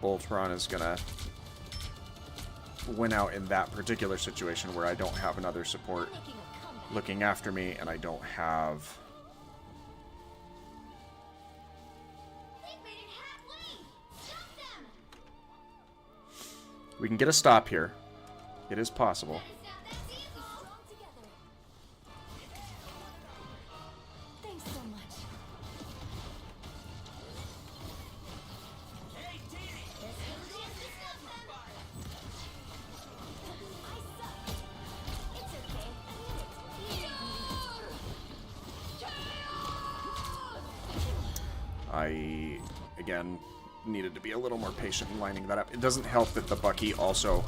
Voltron is gonna win out in that particular situation where I don't have another support looking after me, and I don't have... They've made it halfway! Stop them! We can get a stop here. It is possible. Stop that vehicle! Strong together. Thanks so much. Hey, Dee! This is the chance to stop them! I suck. It's okay. I, again, needed to be a little more patient in lining that up. It doesn't help that the Bucky also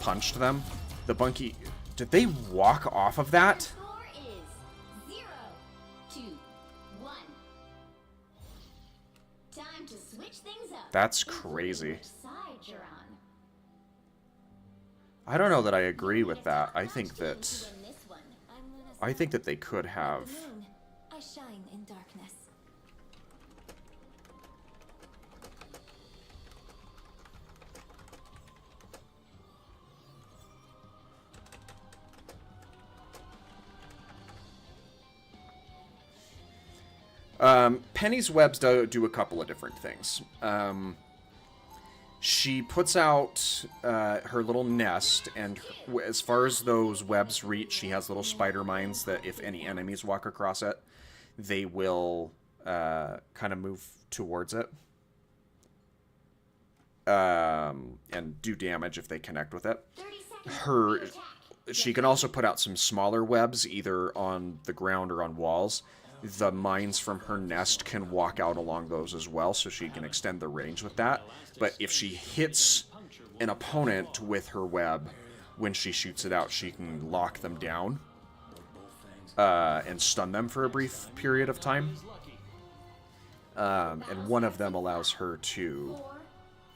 punched them. The Bucky... Did they walk off of that? Score is 0-1. Time to switch things up. That's including crazy. Which side you're on. I don't know that I agree with that. I think Team that... to win this one. I'm Luna that they could have... the moon. I shine in darkness. Penny's webs do a couple of different things. She puts out her little nest, and as far as those webs reach, she has little spider mines that if any enemies walk across it, they will kind of move towards it. And do damage if they connect with it. 30 seconds Her... before attack. She can also put out some smaller webs, either on the ground or on walls. The mines from her nest can walk out along those as well, so she can extend the range with that. But if she hits an opponent with her web, when she shoots it out, she can lock them down and stun them for a brief period of time. And one of them allows her to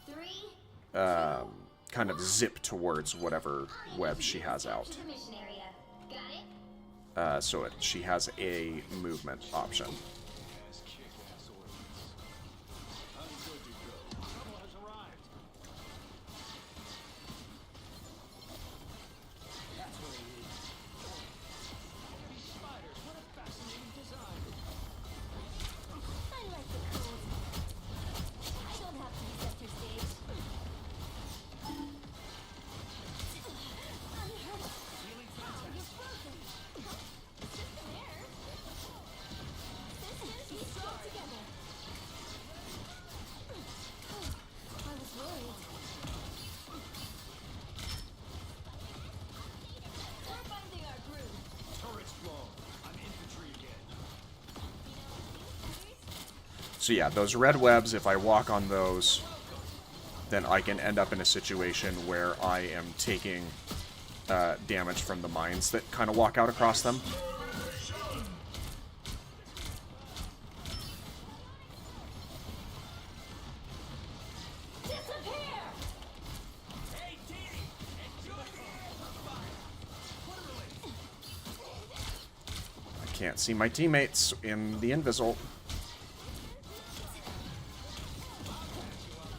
4, 3, kind of zip towards whatever web she has out. to the mission area. Got it? So she has a movement option. I like the cold. I don't have to be center stage. I'm hurt. You're frozen. It's just an air. Be strong together. I was worried. We're finding our groove. Turret's blown. I'm infantry again. So yeah, those red webs, if I walk on those, then I can end up in a situation where I am taking damage from the mines that kind of walk out across them. Disappear! Hey, Dee! Enjoy the air fire! I can't see my teammates in the Invisal.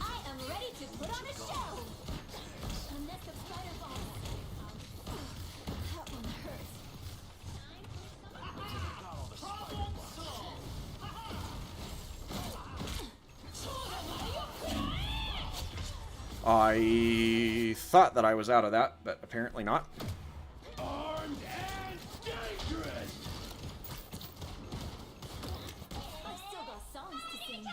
I am ready to put on a show! A nest of spider bombs. That one hurts. I thought that I was out of that, but apparently not. Armed and dangerous! I've still got songs to sing. Time!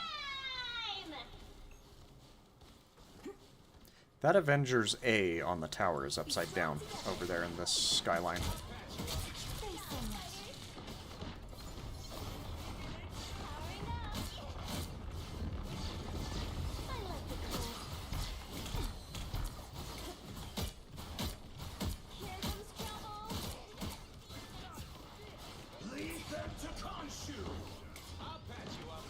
That Avengers A on the tower is upside down over there in this skyline. Thanks so much. I like the cold. Here comes trouble. Lead them to Khonshu! I'll patch you up.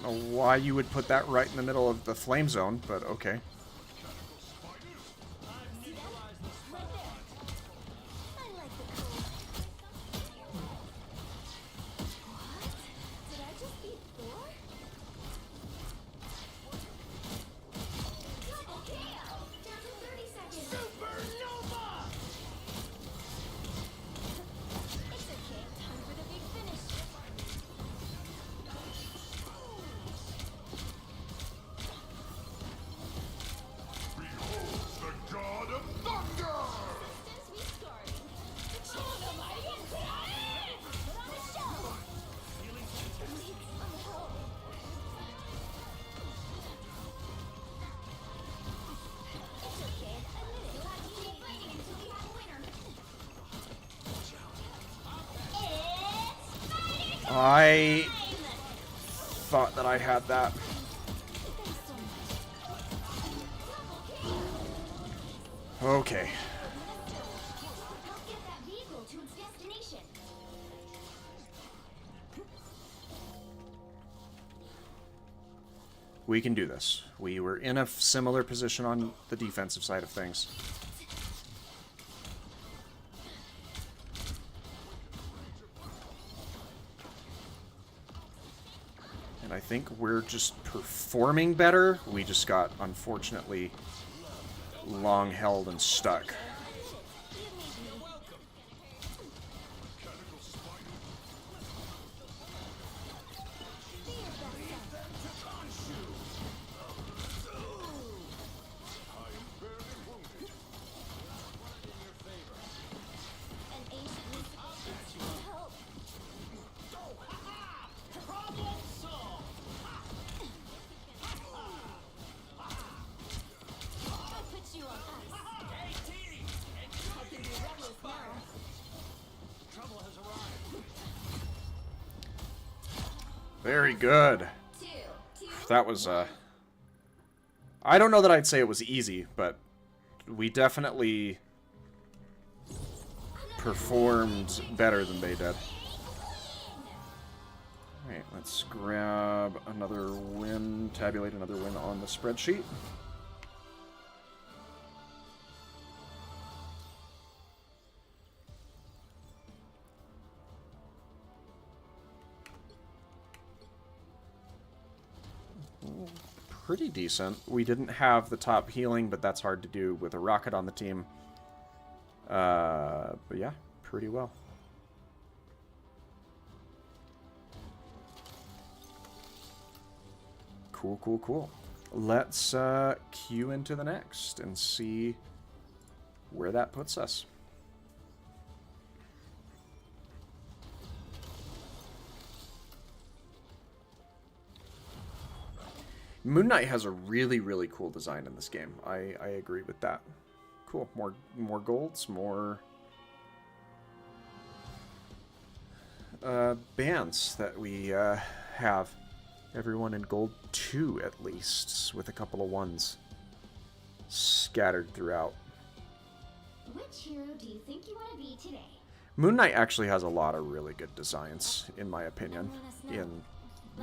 don't know why you would put that right in the middle of the flame zone, but okay. I thought that I had that. Okay. Help get that vehicle to its destination. We can do this. We were in a similar position on the defensive side of things. And I think we're just performing better. We just got, unfortunately, long held and stuck. Very good. That was, I don't know that I'd say it was easy, but we definitely performed better than they did. Alright, let's grab another win, tabulate another win on the spreadsheet. Pretty decent. We didn't have the top healing, but that's hard to do with a rocket on the team. But yeah, pretty well. Cool, cool, cool. Let's queue into the next and see where that puts us. Moon Knight has a really, really cool design in this game. I agree with that. Cool. More golds, more bands that we have. Everyone in gold 2 at least, with a couple of ones scattered throughout. Which hero do you think you want to be today? Moon Knight actually has a lot of really good designs, in my opinion, in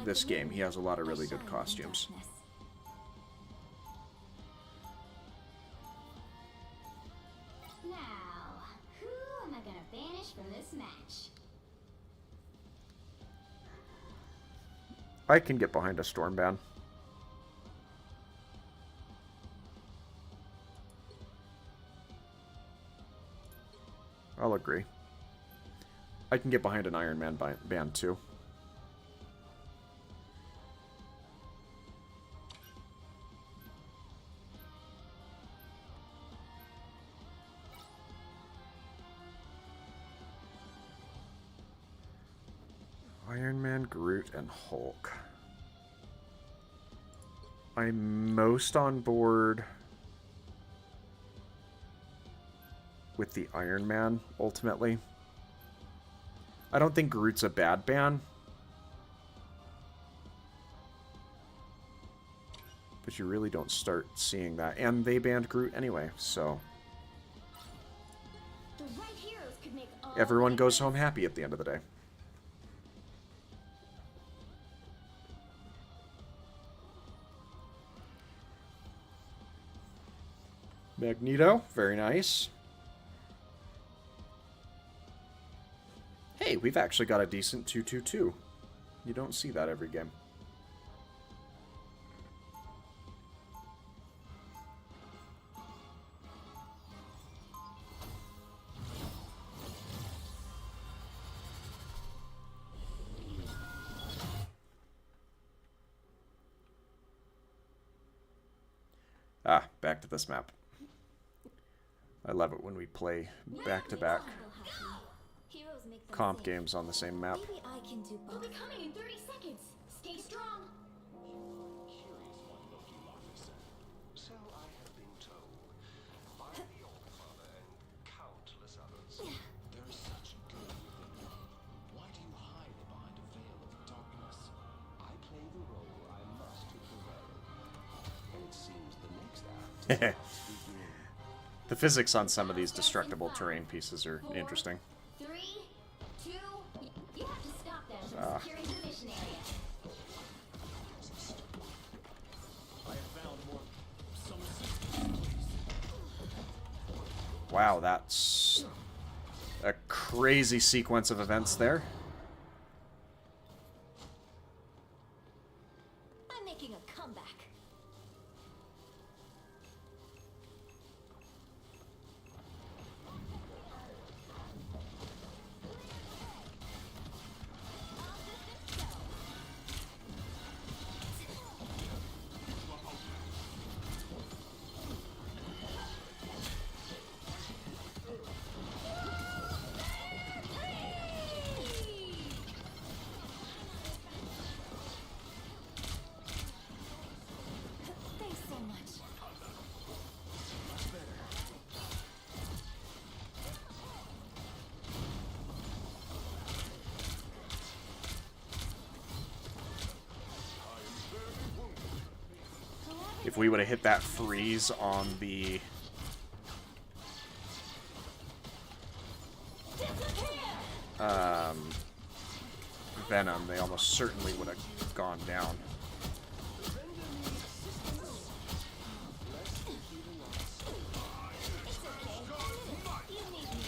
this game. He has a lot of really good costumes. Now, who am I gonna banish from this match? I can get behind a Stormban. I'll agree. I can get behind an Iron Man band too. Iron Man, Groot, and Hulk. I'm most on board with the Iron Man, ultimately. I don't think Groot's a bad ban. But you really don't start seeing that. And they banned Groot anyway, so... The right heroes could make all everyone goes home happy at the end of the day. Magneto, very nice. Hey, we've actually got a decent 2-2-2. You don't see that every game. Ah, back to this map. I love it when we play back-to-back Heroes make them comp sing. games on the same map. Maybe I can do both. We'll be coming in 30 seconds. Stay strong. Curious what Loki Locker said. So I have been told by the Old Father and countless others. There is such good within you. Why do you hide behind a veil of darkness? I play the role I must to prevail. And it seems the next act is about to begin. The physics on some of these destructible terrain pieces are interesting. 3, 2, you have to stop them from securing the mission area. I have found some assistance, please. Wow, that's a crazy sequence of events there. I'm making a comeback. Thanks so much. If we would have hit that freeze on the Venom, they almost certainly would have gone down. It's okay. You need me.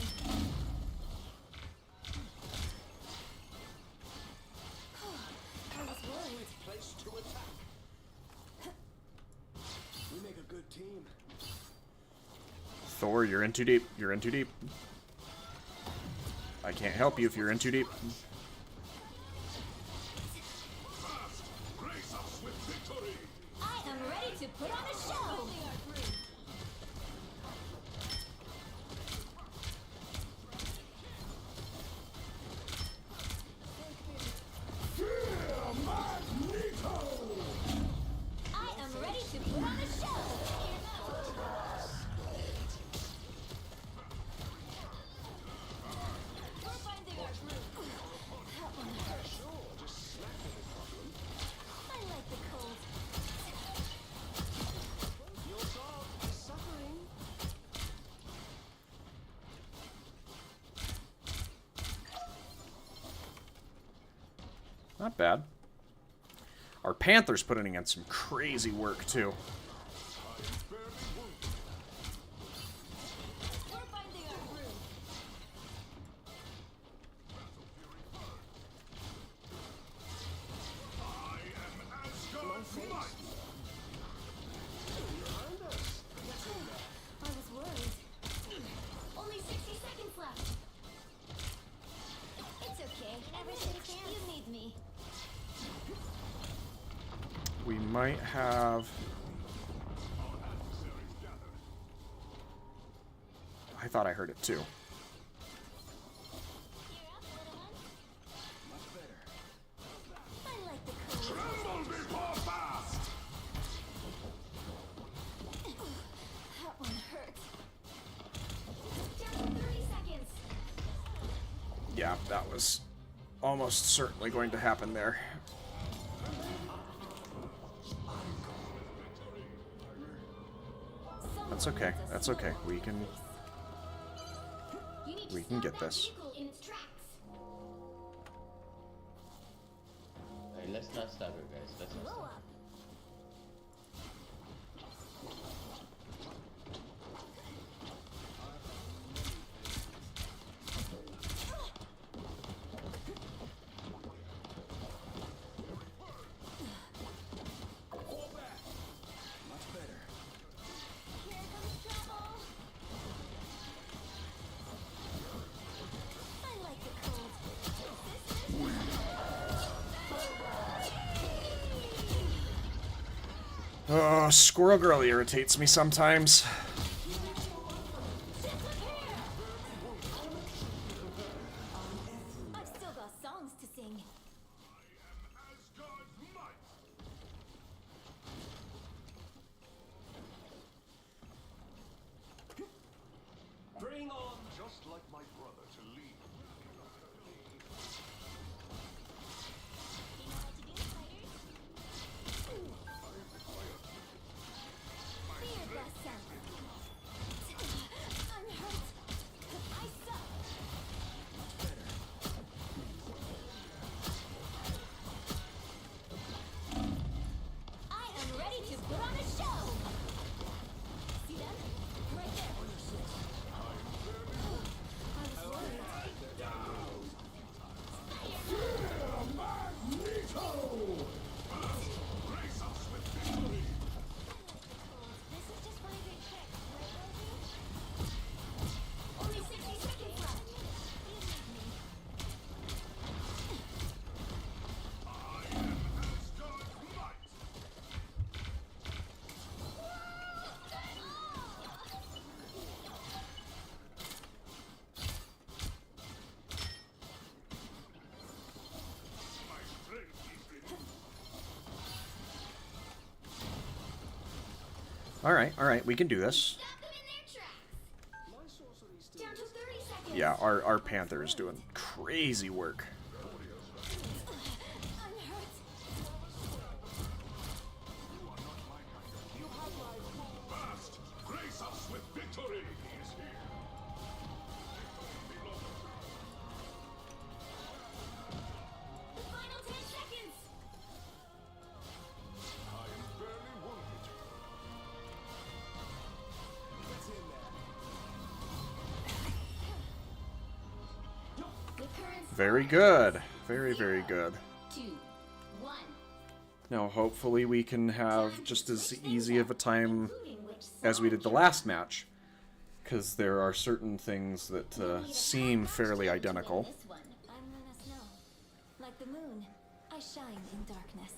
I was worried. Place to attack. We make a good team. Thor, you're in too deep. You're in too deep. I can't help you if you're in too deep. Grace us with victory! I am ready to put on a show. I am ready to put on a show. We're finding our groove. That one hurt. I like the cold. Your dog is suffering. Not bad. Our Panther's putting in some crazy work, too. We're finding our groove. I am Asgard's might! I was worried. Only 60 seconds left. It's okay. Everything's you need me. We might have... I thought I heard it, too. You're up, little one. I like the cold. Tremble before fast! That one hurt. Down to 30 seconds. Yeah, that was almost certainly going to happen there. That's okay. That's okay. We can get this. Alright, let's not stop it, guys. Let's not stop. Oh, Squirrel Girl irritates me sometimes. I've still got songs to sing. Asgard's might. Bring on just like my brother to lead. You know what to do, fighters? Fear blossom. I'm hurt. I suck. I am ready to put on a show. See them? Right there. I was worried. Grace us with victory. This is just one of your tricks, right, Rosie? Only 60 seconds left. Asgard's might. My strength is renewed. All right, we can do this. Stop them in their tracks. My sorcery still Down to 30 seconds. Yeah, our Panther is doing crazy work. I'm hurt. Fast. Grace us with victory. He is here. The final 10 seconds. I am barely wounded. The current Very good. Very, very good. 2, 1. Now, hopefully we can have just as easy of a time Including which as we did the song last match. Because there are certain things that seem fairly identical. This one. I'm Luna Snow. Like the moon, I shine in darkness.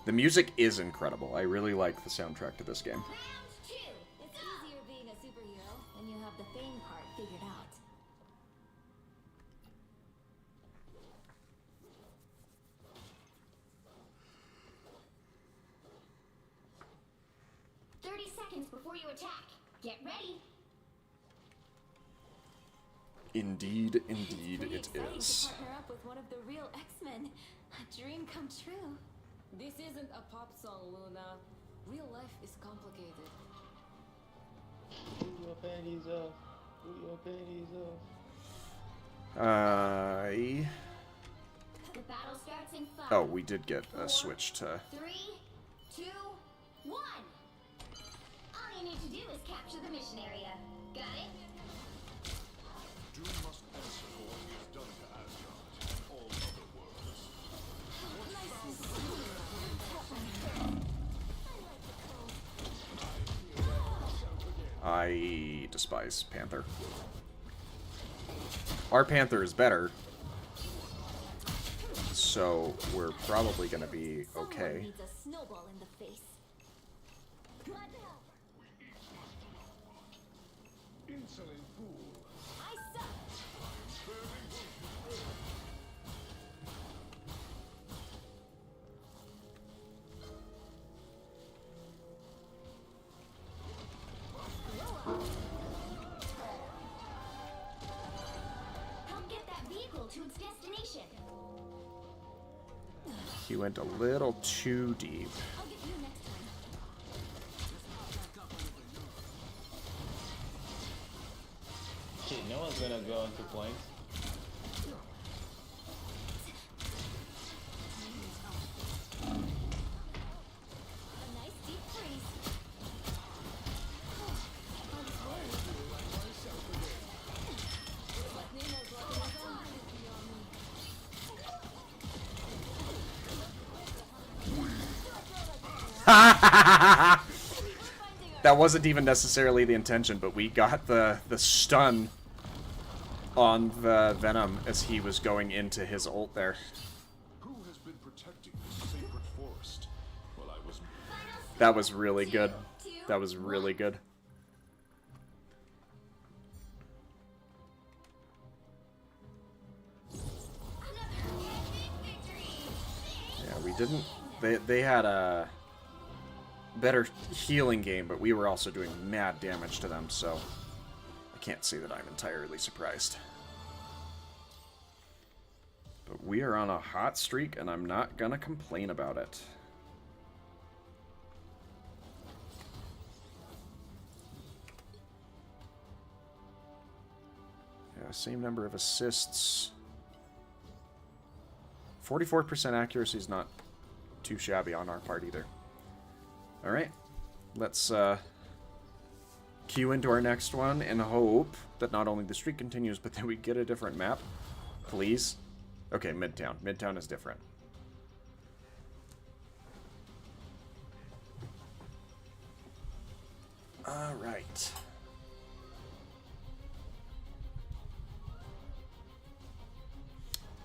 The music is incredible. I really like the soundtrack to this game. Round 2. It's easier being a superhero when you have the fame part figured out. Seconds before you attack. Get ready. Indeed, indeed Pretty it exciting is. to partner up with one of the real X-Men. A dream come true. This isn't a pop song, Luna. Real life is complicated. Pull your panties off. Pull your panties off. The battle starts in 5. Oh, we did get a switch to... 3, 2, 1. All you need to do is capture the mission area. Got it? Doom must answer for what he has done to Asgard and all other worlds. I despise Panther. Our Panther is better, so we're probably gonna be Someone okay. needs a snowball in the face. Insolent fool. I suck. Help get that vehicle to its destination. He went a little too deep. I'll get you next time. Shit, no one's gonna go into points. A nice deep freeze. I was worried. But Nemo's letting his own energy on me. That wasn't even necessarily the intention, but we got the stun on the Venom as he was going into his ult there. Who has been protecting this sacred forest? Well, I was. That was really good. That was really good. Yeah, we didn't. They had a better healing game, but we were also doing mad damage to them, so I can't say that I'm entirely surprised. But we are on a hot streak, and I'm not gonna complain about it. Yeah, same number of assists. 44% accuracy is not too shabby on our part either. Alright, let's queue into our next one and hope that not only the streak continues, but that we get a different map. Please. Okay, Midtown. Midtown is different. Alright.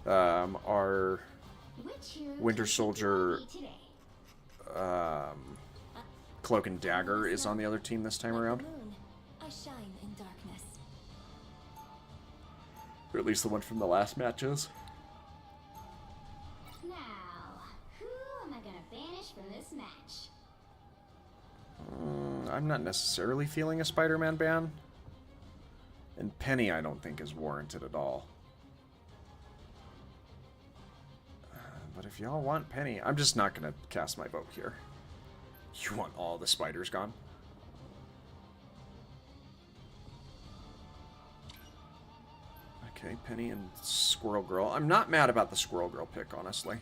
Our Winter Soldier Cloak and Dagger is on the other team this time around. I shine in darkness. Or at least the one from the last matches. Now, who am I gonna banish from this match? I'm not necessarily feeling a Spider-Man ban. And Penny I don't think is warranted at all. But if y'all want Penny, I'm just not going to cast my vote here. You want all the spiders gone? Okay, Penny and Squirrel Girl. I'm not mad about the Squirrel Girl pick, honestly.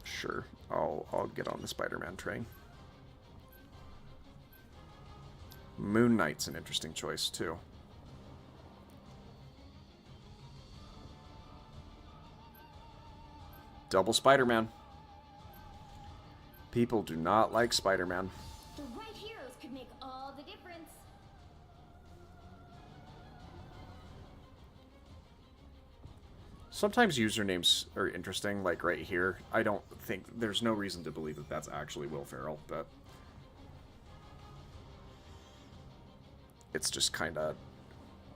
Sure, I'll get on the Spider-Man train. Moon Knight's an interesting choice, too. Double Spider-Man. People do not like Spider-Man. The right heroes could make all the difference. Sometimes usernames are interesting, like right here. I don't think... There's no reason to believe that that's actually Will Ferrell, but... It's just kind of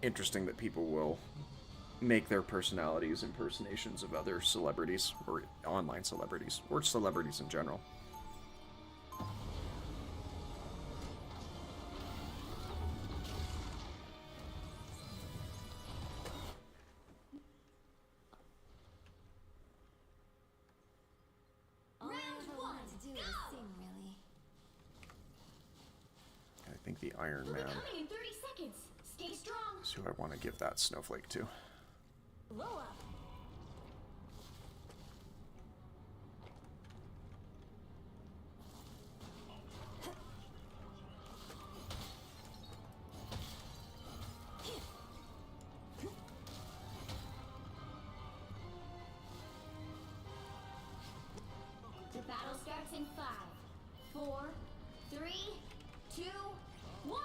interesting that people will make their personalities impersonations of other celebrities, or online celebrities, or celebrities in general. I think the Iron Man Coming in 30 seconds. Stay strong. is who I want to give that snowflake to. Blow up. The battle starts in 5, 4, 3, 2, 1.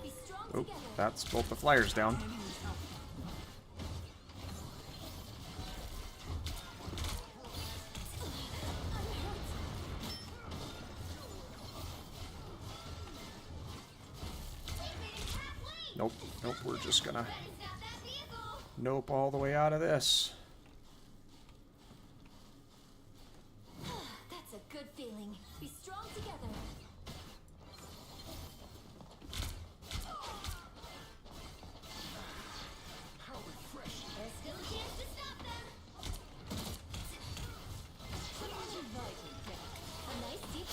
Be strong Oh, together. that's both the flyers down. Nope, nope, we're just gonna nope all the way out of this. That's a good feeling. Be strong together. How refreshing. There's still a chance to stop them. A nice deep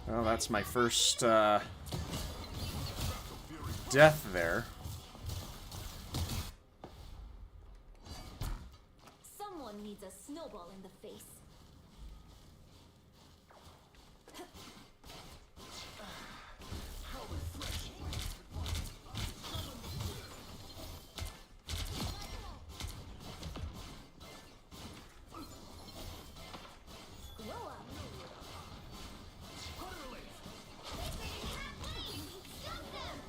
Well, that's my first death there. Someone needs a snowball in the face. Grow up. Stop them!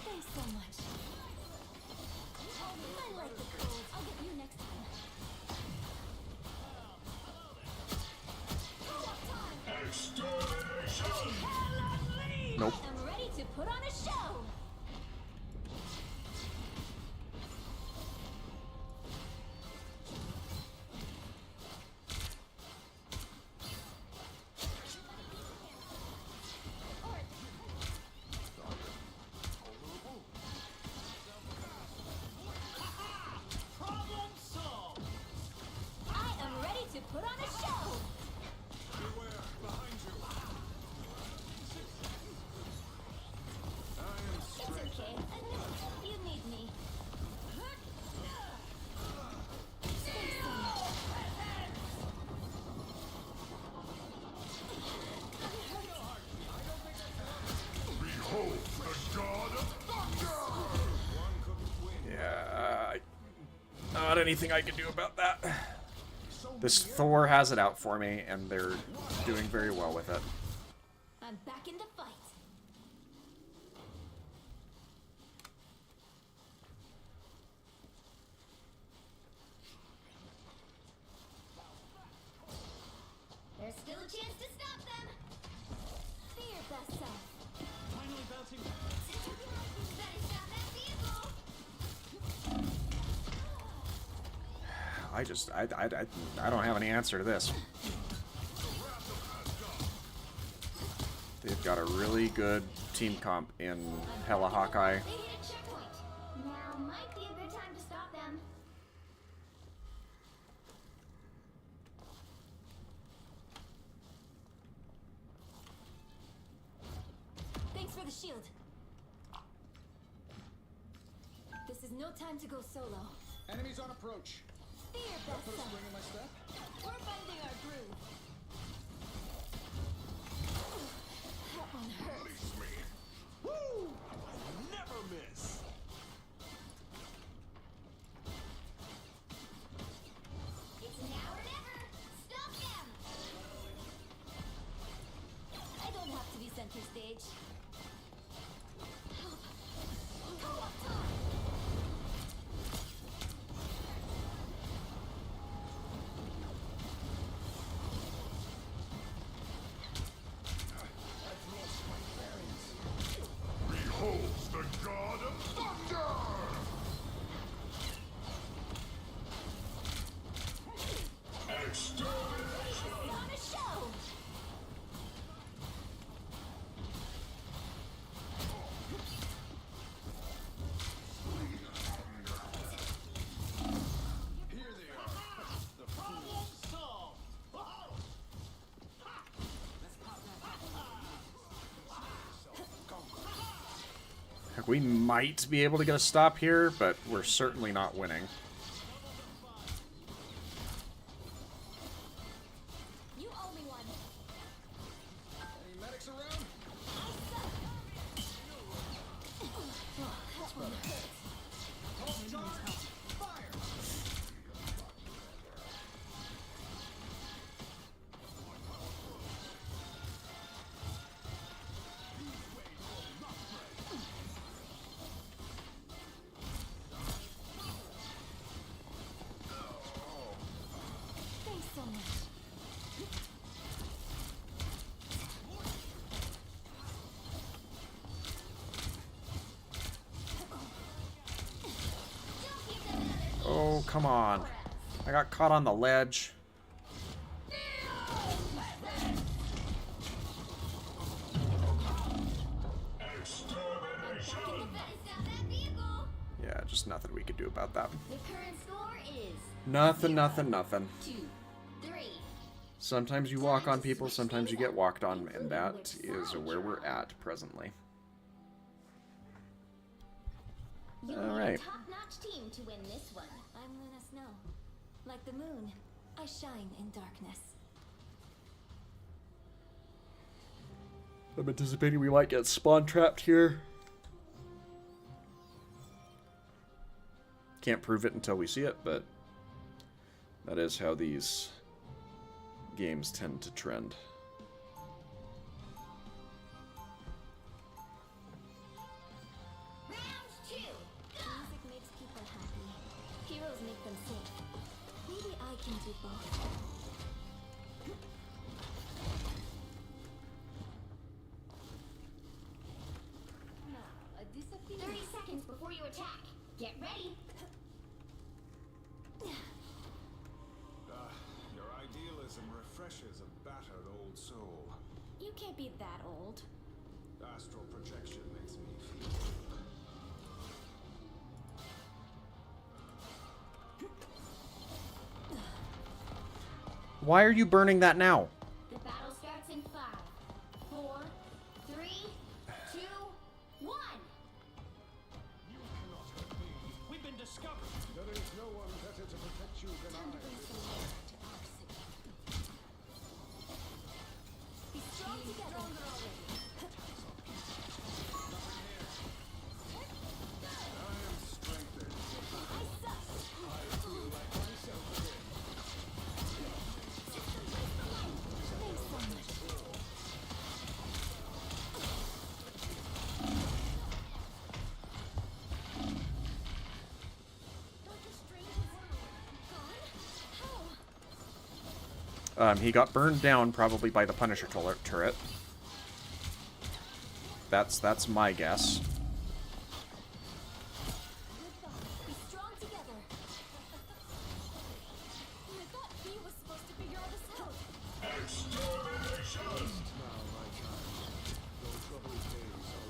Thanks so much. I like the cold. I'll get you next time. Nope. I'm ready to put on a show. Problem solved. I am ready to put on a show. Beware, behind you. I am It's stretched. okay. You need me. Behold the god of thunder! One couldn't win. Yeah, not anything I can do about that. This Thor has it out for me, and they're doing very well with it. I'm back in the fight. There's still a chance to stop them! Fear best self. Finally bouncing. Better stop that vehicle! I don't have any answer to this. They've got a really good team comp in Hella Hawkeye. They hit a checkpoint. Now might be a good time to stop them. Thanks for the shield. This is no time to go solo. Enemies on approach. Fear best Put a self. spring in my step. We're finding our groove. That one hurt. Release me. Woo! I never miss. It's now or never! Stop them! I don't have to be center stage. Co-op time! Behold the god of thunder! Put on a show. Here they are. The problem solved. Whoa! Heck, we might be able to get a stop here, but we're certainly not winning. You owe me one. Any medics around? That one hurt. Pulse charge! Fire! Thanks so much. Oh, come on. I got caught on the ledge. Yeah, just nothing we could do about that. The current score is Nothing. 2, 3. Sometimes you walk on people, sometimes you get walked on, and that is where we're at presently. You All need right. a top-notch team to win this one. I'm Luna Snow. Like the moon, I shine in darkness. I'm anticipating we might get spawn trapped here. Can't prove it until we see it, but that is how these games tend to trend. Round 2. Music makes people happy. Heroes make them safe. Maybe I can do both. Now, a disappear. 30 seconds before you attack. Get ready. Your idealism refreshes a battered old soul. You can't be that old. Astral projection makes me feel. Why are you burning that now? The battle starts in 5, 4, 3, 2, 1. You cannot hurt me. We've been discovered. There is no one better to protect you than I. Be strong together. I am strengthened. I feel like myself again. Thanks so much. He got burned down probably by the Punisher turret. That's my guess. Be strong together. I thought he was supposed to figure all this out. Now my child, your troubled days are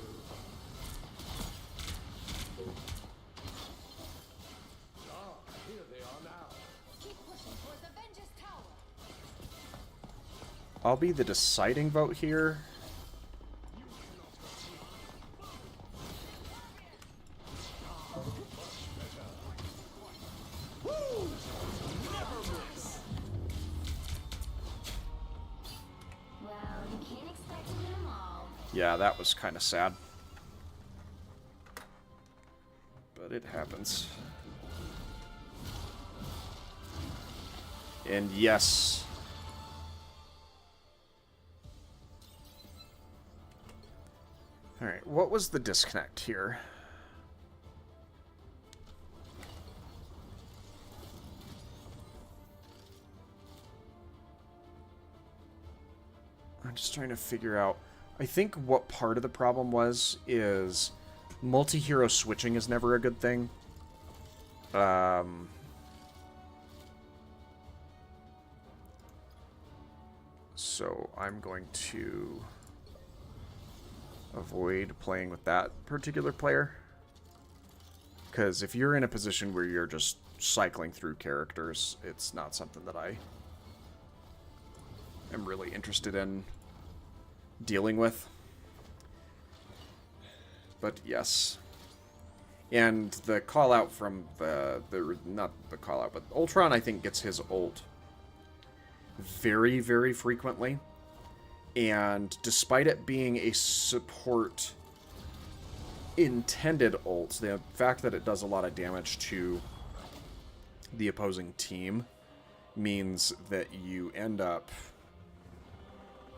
over. Ah, here they are now. Keep pushing towards Avengers Tower. I'll be the deciding vote here. Well, you can't expect to win them all. Yeah, that was kind of sad. But it happens. And yes. Alright, what was the disconnect here? I'm just trying to figure out. I think what part of the problem was is multi-hero switching is never a good thing. So I'm going to avoid playing with that particular player. Because if you're in a position where you're just cycling through characters, it's not something that I am really interested in dealing with. But yes. And the call out from not the call out, but Ultron I think gets his ult very, very frequently. And despite it being a support intended ult, the fact that it does a lot of damage to the opposing team means that you end up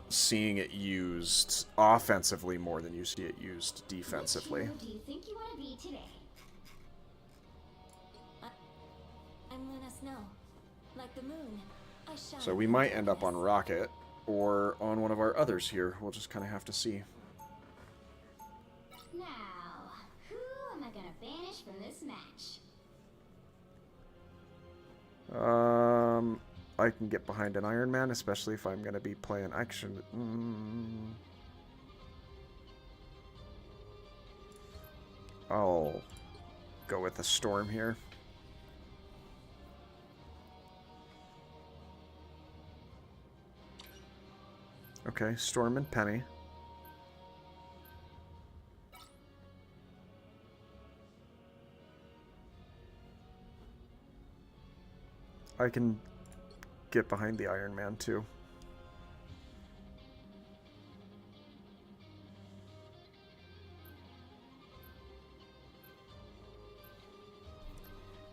seeing it used offensively more than you see it used defensively. Which hero do you think you want to be today? I'm Luna Snow. Like the moon, I shine. So we might end up on Rocket or on one of our others here. We'll just kind of have to see. Now, who am I gonna banish from this match? I can get behind an Iron Man, especially if I'm going to be playing action. I'll go with the Storm here. Okay, Storm and Penny. I can get behind the Iron Man too.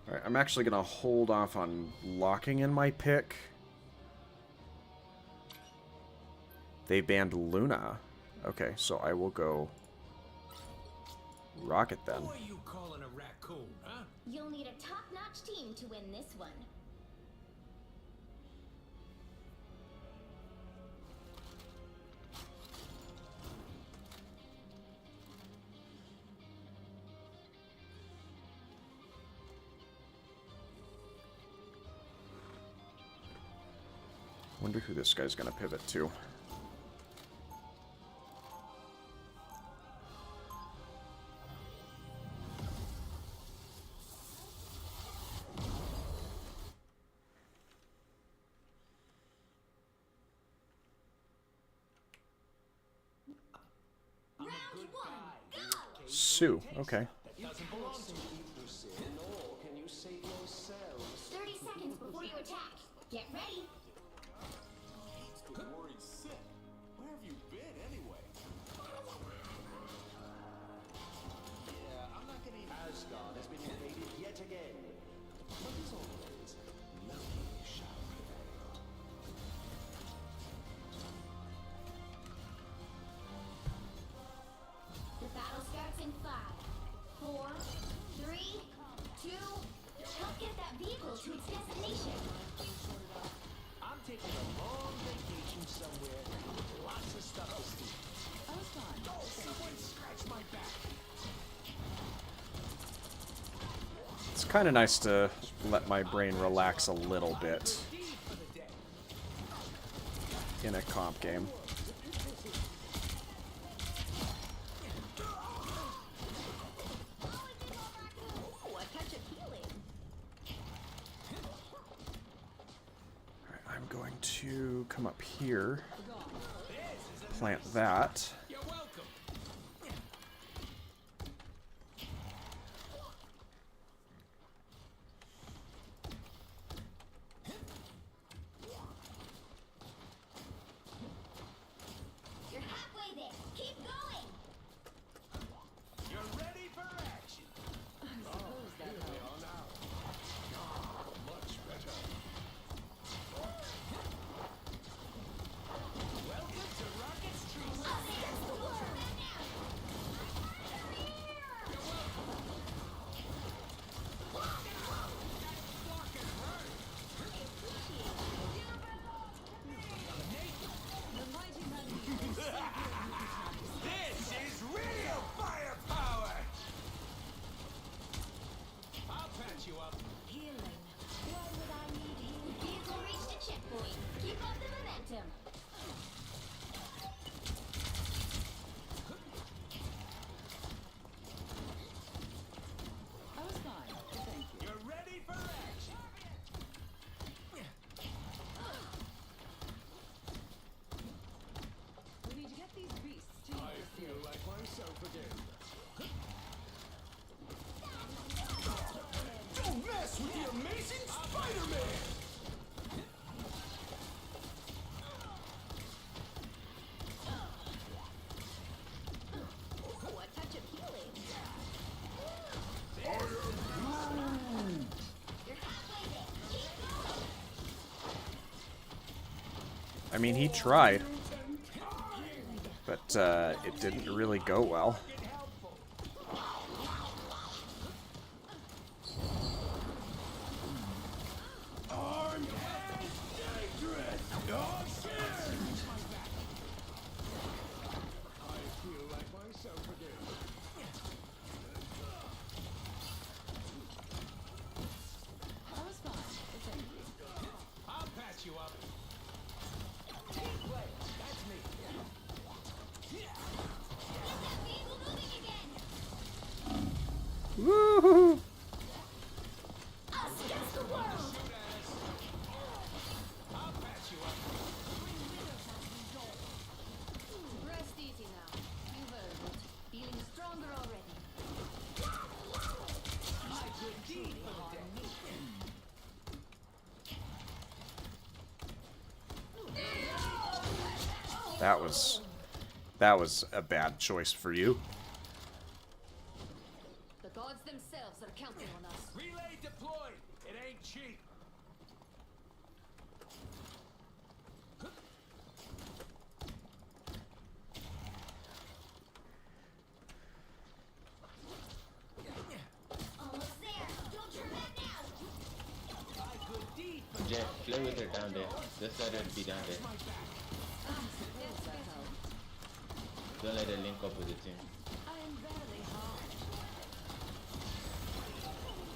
Alright, I'm actually going to hold off on locking in my pick. They banned Luna. Okay, so I will go Rocket then. Who are you calling a raccoon, huh? You'll need a top-notch team to win this one. Wonder who this guy's gonna pivot to. Round one, go! Sue, okay. Doesn't belong to me. Nor can you save yourselves. 30 seconds before you attack. Get ready. Good worried sick. Where have you been anyway? Yeah, I'm not gonna. Asgard has been invaded yet again. But as always, Loki shall prevail. The battle starts in 5, 4, 3, 2. Help get that vehicle to its destination. I'm taking a long vacation somewhere with lots of stuff to see. I was fine. Oh, someone scratch my back. It's kind of nice to let my brain relax a little bit in a comp game. Ooh, a touch of healing. Alright, I'm going to come up here, plant that. You're welcome. You're halfway there. Keep going. You're ready for action. Welcome to Rocket Street. This is real firepower. I'll patch you up. Healing. Why would I need healing? Vehicle reached a checkpoint. Keep up the momentum. I was fine. Thank you. You're ready for action. We need to get these beasts to I feel like myself again. Don't mess with the amazing Spider-Man. Ooh, a touch of healing. You're halfway there. Keep going. I mean, he tried, but it didn't really go well. I feel like myself again. I was fine. Thank you. I'll patch you up. Team play. That's me. Get that vehicle moving again. Woohoo! Us against the world. I'll patch you up. That was a bad choice for you. The gods themselves are counting on us. Relay deployed. It ain't cheap. Almost there. Don't turn back now. I could deed for Jet, play with her down there. Just let her be down there. Don't let her link up with the team. I'm barely hard.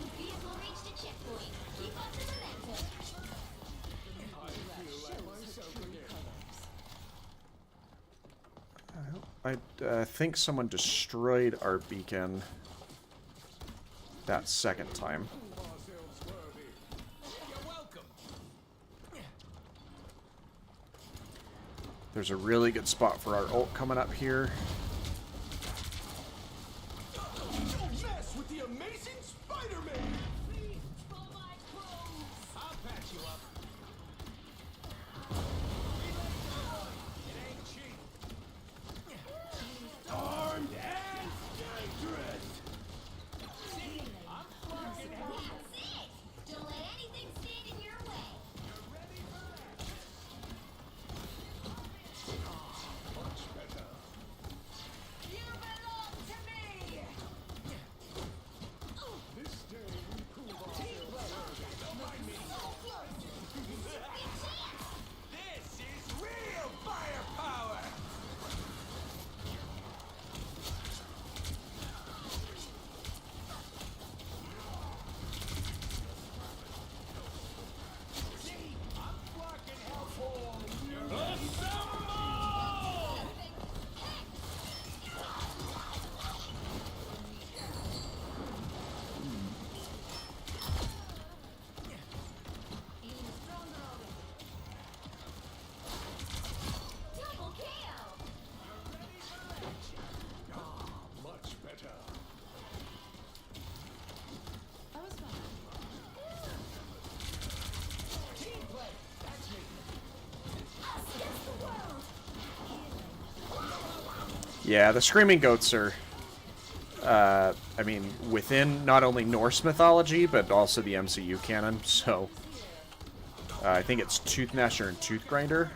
The vehicle reached a checkpoint. Keep up the momentum. I feel like myself again. I think someone destroyed our beacon that second time. Ourselves worthy. You're welcome. There's a really good spot for our ult coming up here. Don't mess with the amazing Spider-Man! I'll patch you up. It ain't cheap. Armed and dangerous! I'm fucking hell. That's it. Don't let anything stand in your way. You're ready for that. Much better. You belong to me. This day we prove ourselves worthy. Don't mind me. This is real firepower. See, I'm fucking hell for Double kill. Much better. I was fine. team play. That's me. Us against the world. Yeah, the Screaming Goats are, I mean, within not only Norse mythology, but also the MCU canon, so I think it's Tooth Gnasher and Tooth Grinder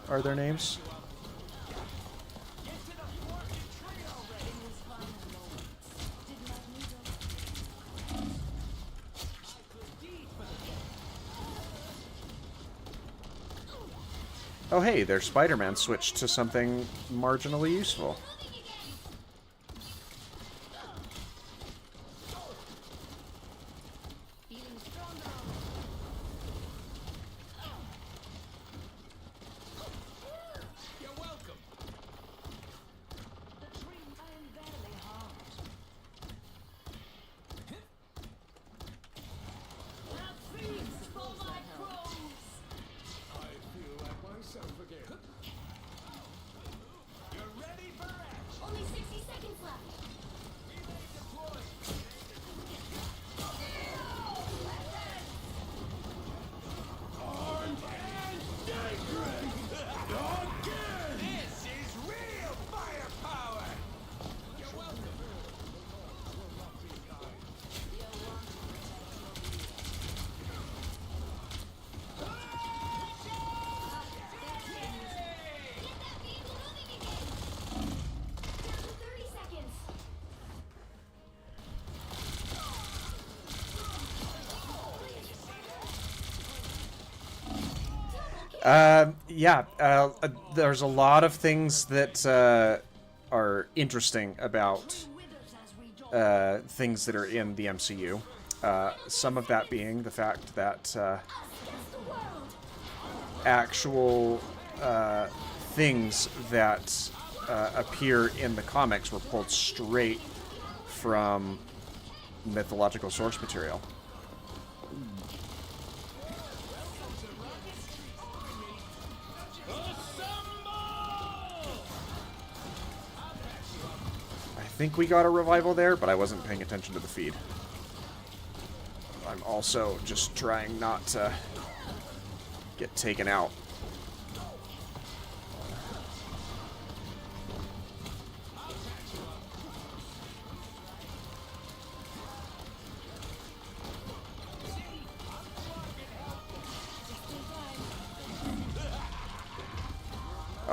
are their names. Get to the fucking tree already. I could deed for the Oh hey, their Spider-Man switched to something marginally useful. Moving again. Feeling stronger. You're welcome. The tree. I'm barely hard. Have feast for my crows. I feel like myself again. You're ready for action. Only 60 seconds left. Relay deployed. Armed and dangerous! Again! This is real firepower. You're welcome. Get that vehicle moving again. Down to 30 seconds. Yeah, there's a lot of things that are interesting about things that are in the MCU. Some of that being the fact that actual things that appear in the comics were pulled straight from mythological source material. I think we got a revival there, but I wasn't paying attention to the feed. I'm also just trying not to get taken out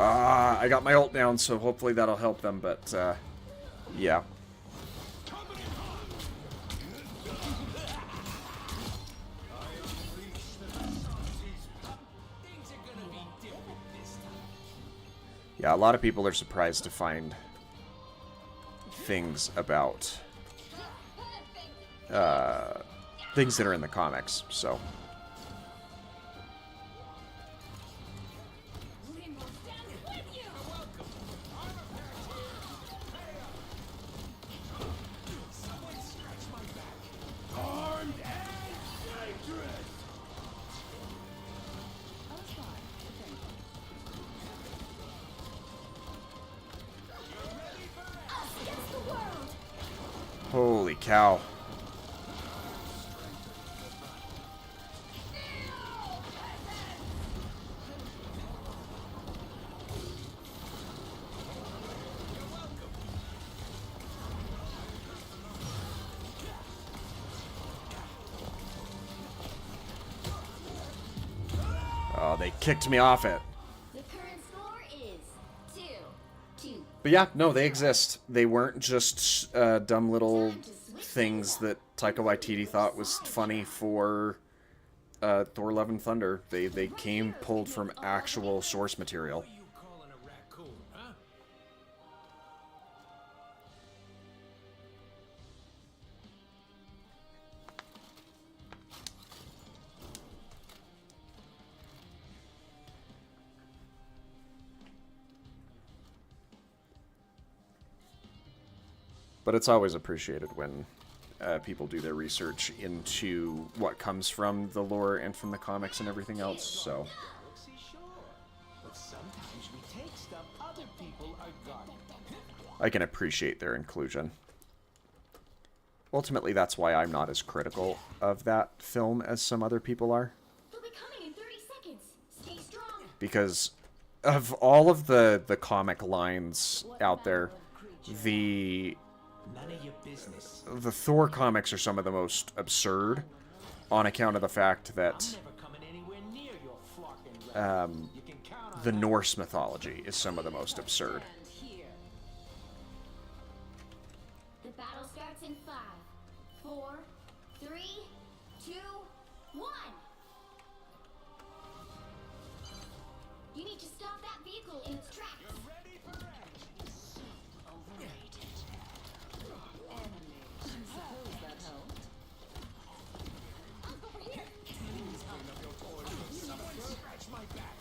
I got my ult down, so hopefully that'll help them, but, yeah. Yeah, a lot of people are surprised to find things about, things that are in the comics, so... Holy cow. Oh, they kicked me off it. The current score is 2-2. But yeah, no, they exist. They weren't just dumb little things that Taika Waititi thought was funny for Thor: Love and Thunder. They came pulled from actual source material. You calling a raccoon, huh? But it's always appreciated when people do their research into what comes from the lore and from the comics and everything else, so... See, sure. But sometimes we take stuff other people are gone. I can appreciate their inclusion. Ultimately, that's why I'm not as critical of that film as some other people are. They'll be coming in 30 seconds. Stay strong. Because of all of the comic lines out there, None of your business. the Thor comics are some of the most absurd on account of the fact that Never coming anywhere near your flocking You can count on the Norse mythology is some of the most absurd. The battle starts in 5, 4, 3, 2, 1. You need to stop that vehicle in its tracks. ready for action. Overrated. Enemy. I suppose that helped. Over here. Someone scratch my back.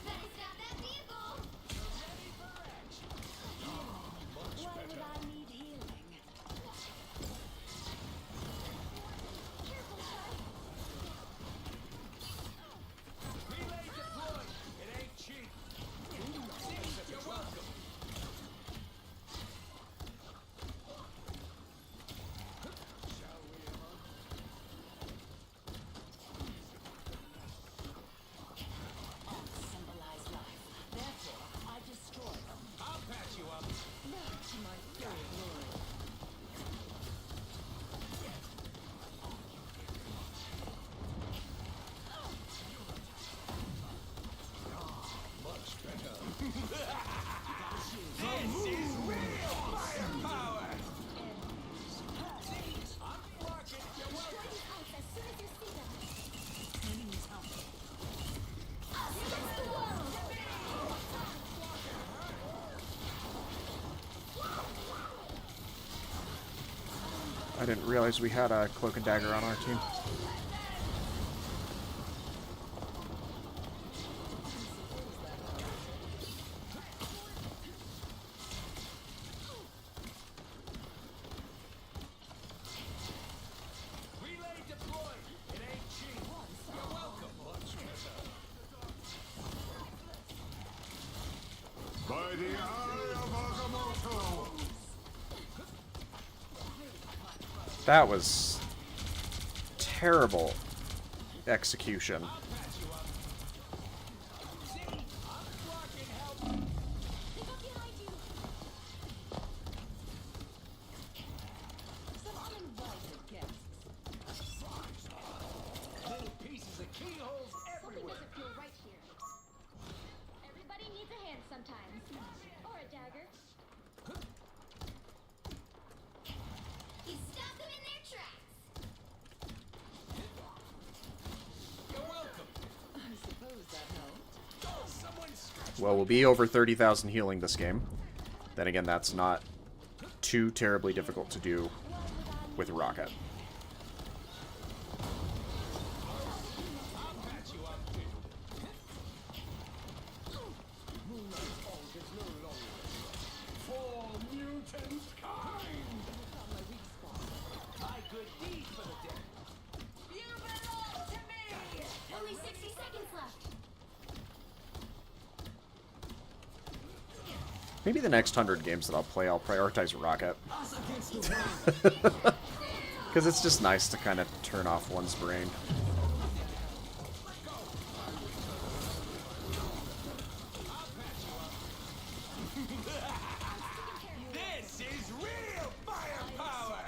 Better stop that vehicle. Ready for action. Why would I need healing? Careful, Shai. Relay deployed. It ain't cheap. You're welcome. Symbolize life. Therefore, I destroy them. I'll patch you up. Not to my full glory. This is real firepower. I'm flocking. You're welcome. Ice as soon as you see them. Enemies out. Us against the world. I didn't realize we had a Cloak and Dagger on our team. Relay deployed. It ain't cheap. You're welcome. By the eye of Agamotto! That was terrible execution. Pick up behind you. Some uninvited guests. Little pieces of keyholes Something everywhere. doesn't feel right here. Everybody needs a sometimes. Or a dagger. You stop them in their tracks. You're welcome. I suppose that helped. Oh, someone scratch. Well, we'll be over 30,000 healing this game. Then again, that's not too terribly difficult to do with Rocket. I'll patch you up. Moonlight Falls is no longer for mutant kind. My weak spot. My good deed for the dead. You belong to me! Only 60 seconds left. Maybe the next 100 games that I'll play, I'll prioritize Rocket. Because it's just nice to kind of turn off one's brain. This is real firepower.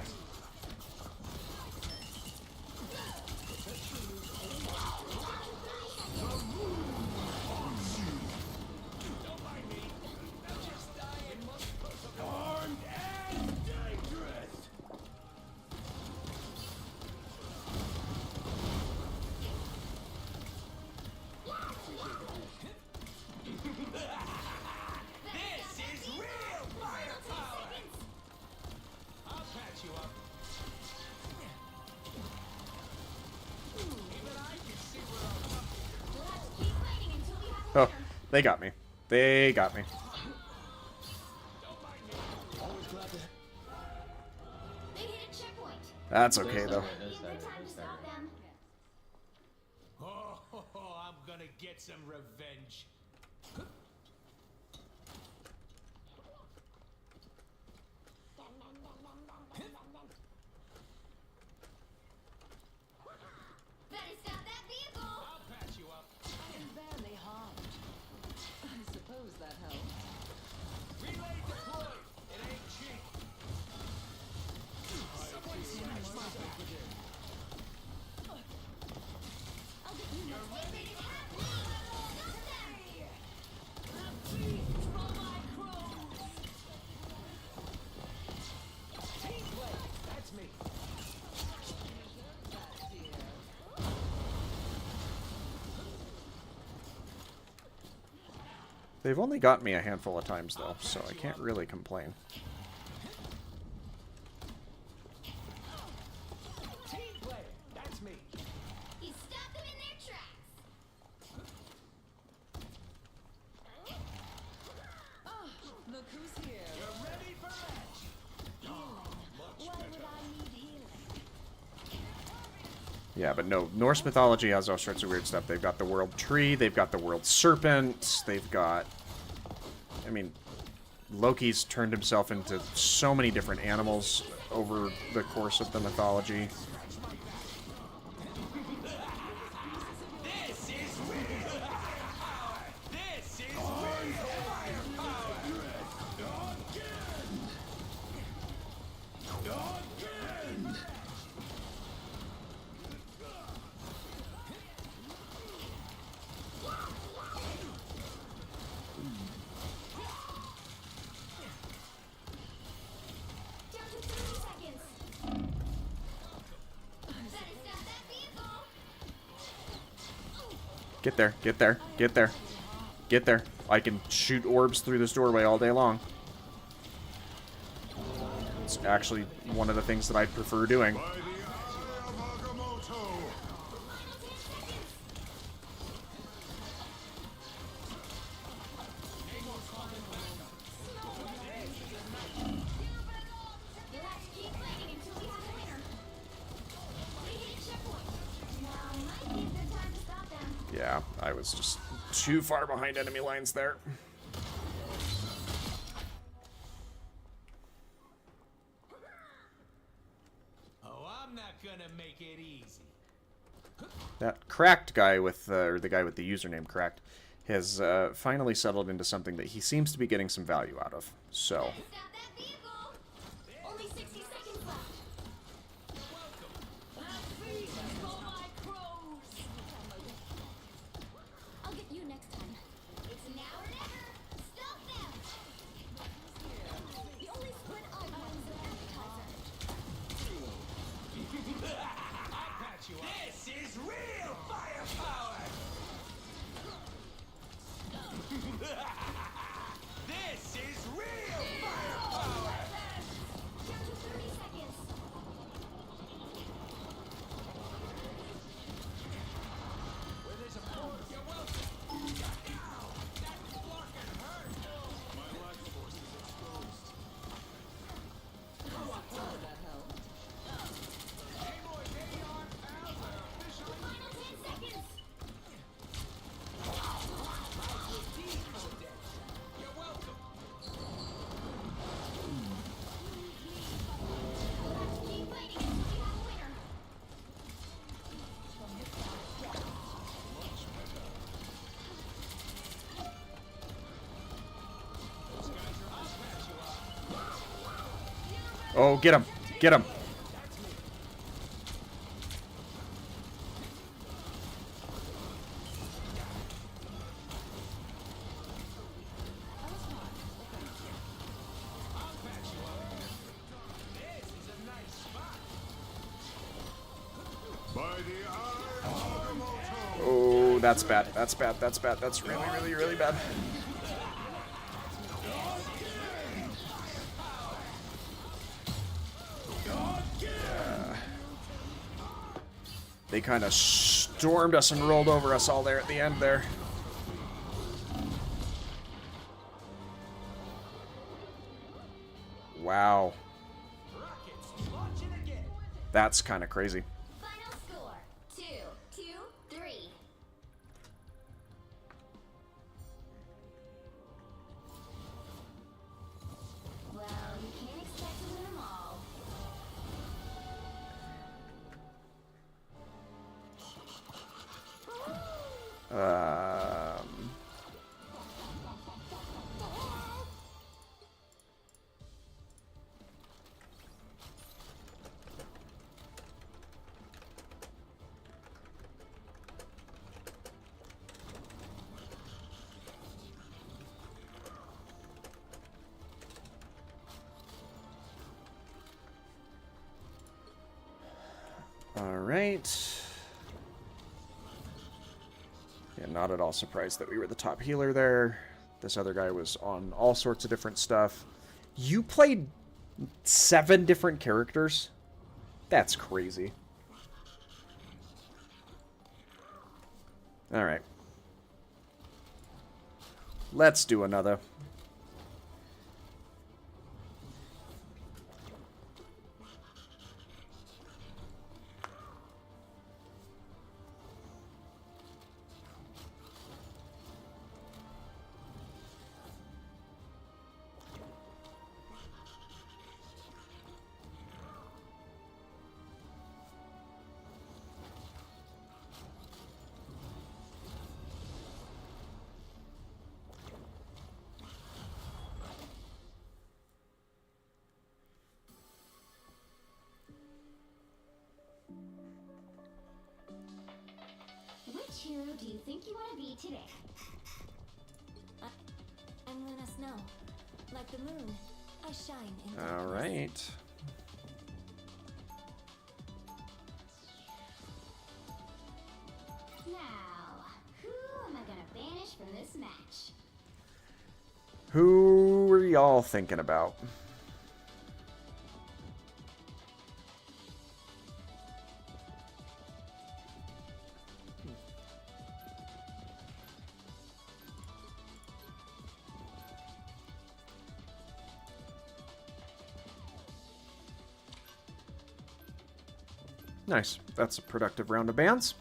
Don't mind me. I'm just dying. Armed and dangerous. This is real firepower. I'll patch you up. Even I can see where I'm up. We'll have to keep fighting until we have a Oh, winner. they got me. They got me. Don't mind me. Always glad to. They hit a checkpoint. That's okay, though. Give them time to stop them. Oh, I'm gonna get some revenge. Better stop that vehicle. I'll patch you up. I'm badly harmed. I suppose that helps. Relay deployed. It ain't cheap. Someone scratch my back. I'll get you next time. They didn't have me. Stop them. Team play. That's me. They've only got me a handful of times, though, so I can't really complain. Team play. That's me. You stop them in their tracks. Look who's here. You're ready for match. Why would I need healing? Yeah, but no, Norse mythology has all sorts of weird stuff. They've got the world tree, they've got the world serpent, they've got... I mean, Loki's turned himself into so many different animals over the course of the mythology. This is real firepower. This is real firepower. Again! Down to 30 seconds. Better stop that vehicle. Get there, get there, get there. Get there. I can shoot orbs through this doorway all day long. It's actually one of the things that I prefer doing. By the eye of Agamotto! Final 10 seconds. You'll have to keep fighting until we have a winner. They hit a checkpoint. Now might be a good time to stop them. Yeah, I was just too far behind enemy lines there. Oh, I'm not gonna make it easy. That Cracked guy with, or the guy with the username Cracked, has finally settled into something that he seems to be getting some value out of. So, Stop that vehicle. Only 60 seconds left. I'll get you next time. It's now or never. Stop is real firepower! This is real firepower! Down to 30 seconds. Where there's a force, you're welcome! Ow! That fucking hurt! My life force is exposed. That helped. Hey boy, hey our pals are officially Final 10 seconds. You're welcome! Keep fighting until you have a winner. Oh, get him! Get him! by the eye of Agamotto. Oh, that's bad. That's bad. That's bad. That's really, really, really bad. They kind of stormed us and rolled over us all there at the end there. Wow. That's kind of crazy. Final score 2-2-3. Well, you can't expect to win them all. Um, all right. Yeah, not at all surprised that we were the top healer there. This other guy was on all sorts of different stuff. You played 7 different characters? That's crazy. All right. Let's do another. Which hero do you think you want to be today? I'm Luna Snow. Like the moon, I shine in All darkness. right. Now, who am I gonna banish from this match? Who are y'all thinking about? Nice. That's a productive round of bans.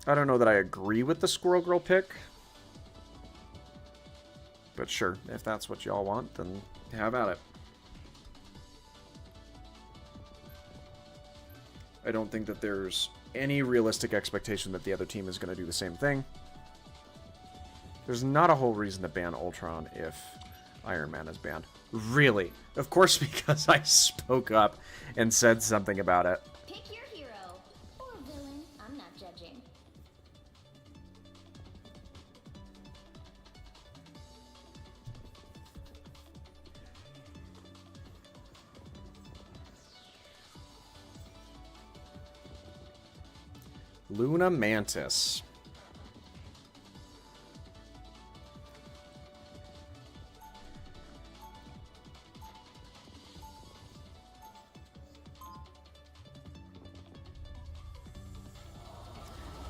I don't know that I agree with the Squirrel Girl pick. But sure, if that's what y'all want, then have at it. I don't think that there's any realistic expectation that the other team is going to do the same thing. There's not a whole reason to ban Ultron if Iron Man is banned. Really? Of course, because I spoke up and said something about it. Pick your hero or villain. I'm not judging. Luna Mantis.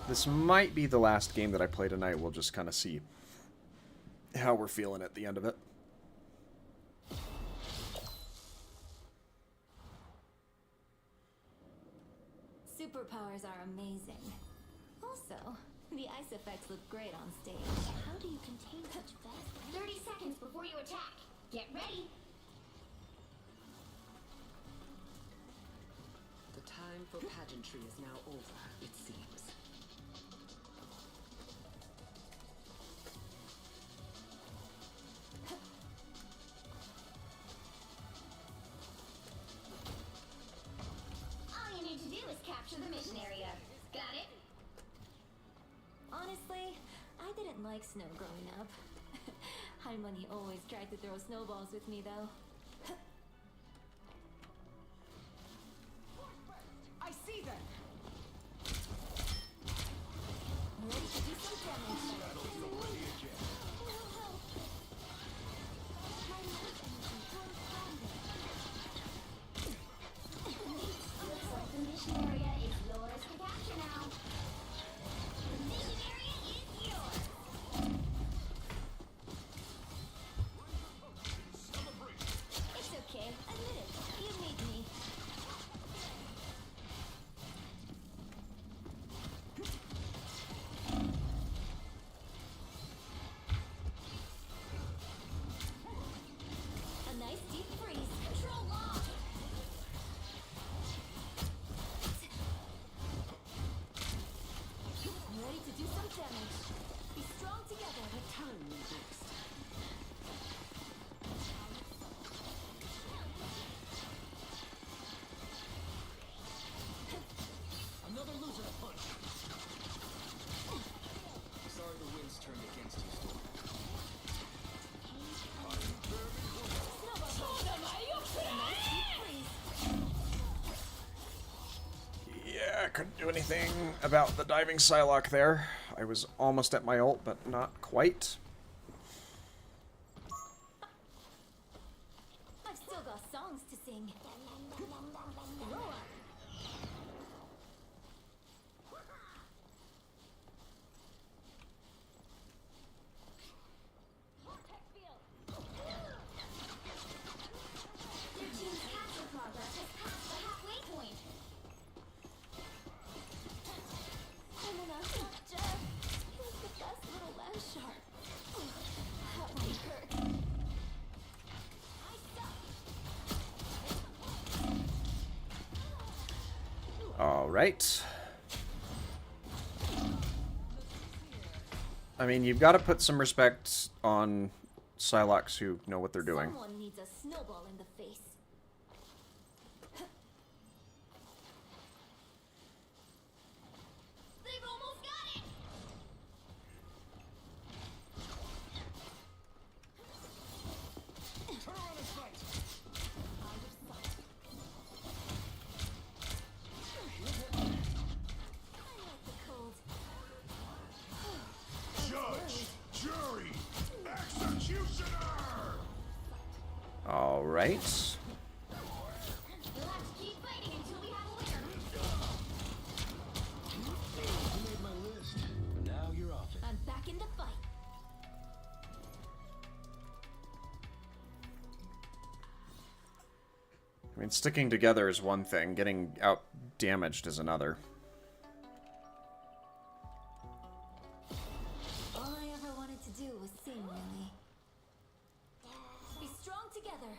This might be the last game that I play tonight. We'll just kind of see how we're feeling at the end of it. Superpowers are amazing. Also, the ice effects look great on stage. How do you contain such vast? 30 seconds before you attack. Get ready. The time for pageantry is now over, it seems. All you need to do is capture the mission area. Got it? Honestly, I didn't like snow growing up. Harmony always tried to throw snowballs with me, though. I see them! Ready to do some damage. Looks like the mission area is yours to capture now. The mission area is yours. It's okay. Admit it. You need me. A nice deep freeze. Control lock. Ready to do some damage. Be strong together. The time we waste. Another loser to punch. Sorry the winds turned against you, Storm. Yeah, I couldn't do anything about the diving Psylocke there. I was almost at my ult, but not quite. I've still got songs to sing. Roar. Your team's capture progress has passed the halfway point. I'm an awesome Jeff. He was the best little land shark. That one hurt. All right. I mean, you've got to put some respect on Psylocks who know what they're doing. Someone needs a snowball in the face. They've almost got it. Turn around and fight! I like the cold. Judge, jury, executioner! All right. You'll have to keep fighting until we have a winner. You made my list. Now you're off it. I'm back in the fight. I mean, sticking together is one thing. Getting out damaged is another. All I ever wanted to do was sing, really. Be strong together.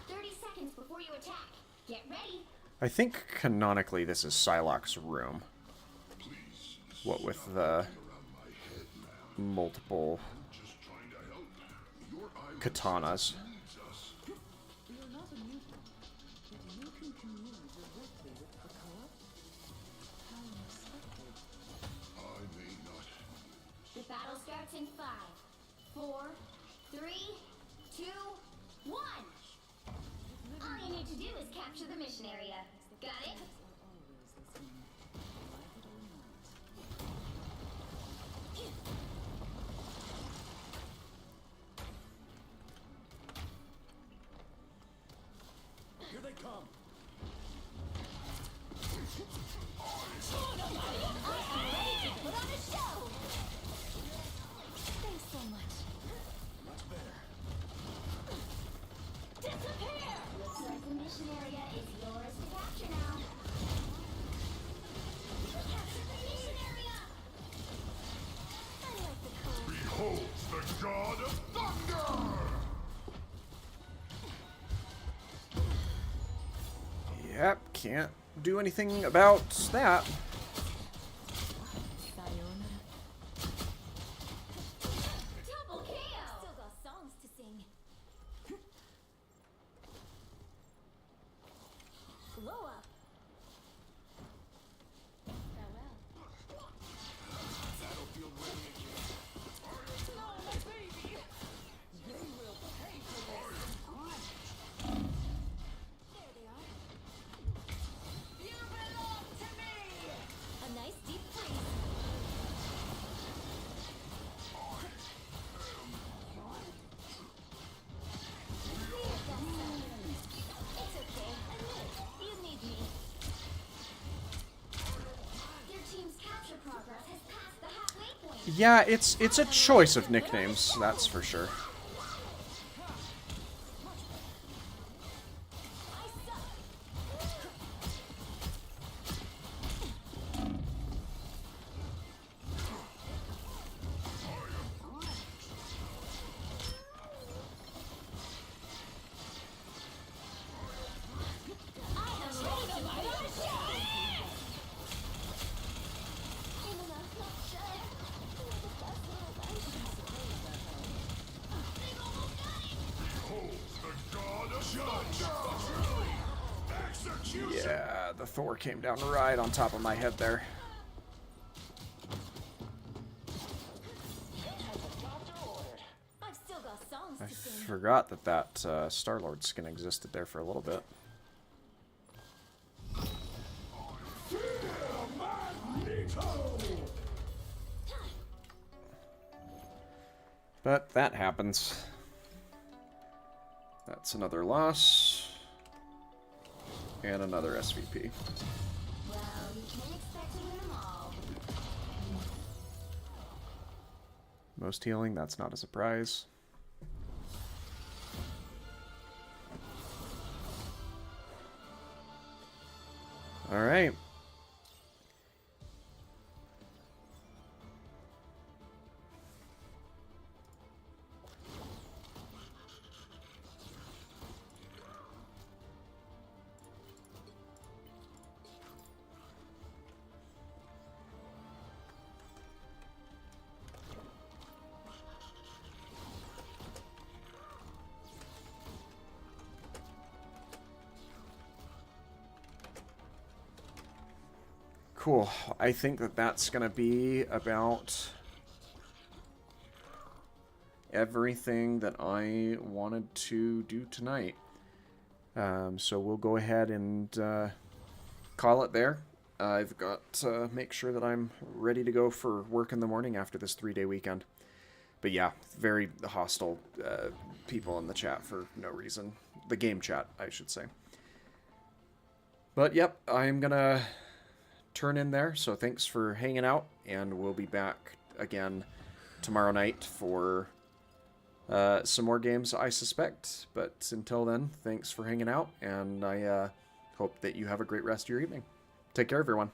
30 seconds before you attack. Get ready. I think canonically this is Psylocke's room. What with the multiple katanas. You're not a mutant, but you can commune directly with Krakoa? How unexpected. I may not. The battle starts in 5, 4, 3, 2, 1. All you need to do is capture the mission area. Got it? Here they come. Put on a show! Thanks so much. Much better. Disappear! Looks like the mission area is yours to capture now. Capture the mission area! I like the code. Behold the god of thunder! Yep, can't do anything about that. Sayonara. Double KO! Still got songs to sing. Blow up. Farewell. Battlefield ready again. No, my baby. They will pay for this. There they are. You belong to me. A nice deep freeze. It's okay. I live. You need me. Your team's capture progress has passed the halfway point. Yeah, it's a choice of nicknames, that's for sure. I suck. Behold the god of thunder! Execution! Yeah, the Thor came down right on top of my head there. I've still got songs I to sing. forgot that Star-Lord skin existed there for a little bit. But that happens. That's another loss. And another SVP. Well, you can't expect to win them all. Most healing, that's not a surprise. Alright. Cool. I think that that's going to be about everything that I wanted to do tonight. So we'll go ahead and call it there. I've got to make sure that I'm ready to go for work in the morning after this 3-day weekend. But yeah, very hostile people in the chat for no reason. The game chat, I should say. But yep, I'm going to turn in there. So thanks for hanging out, and we'll be back again tomorrow night for some more games, I suspect. But until then, thanks for hanging out, and I hope that you have a great rest of your evening. Take care, everyone.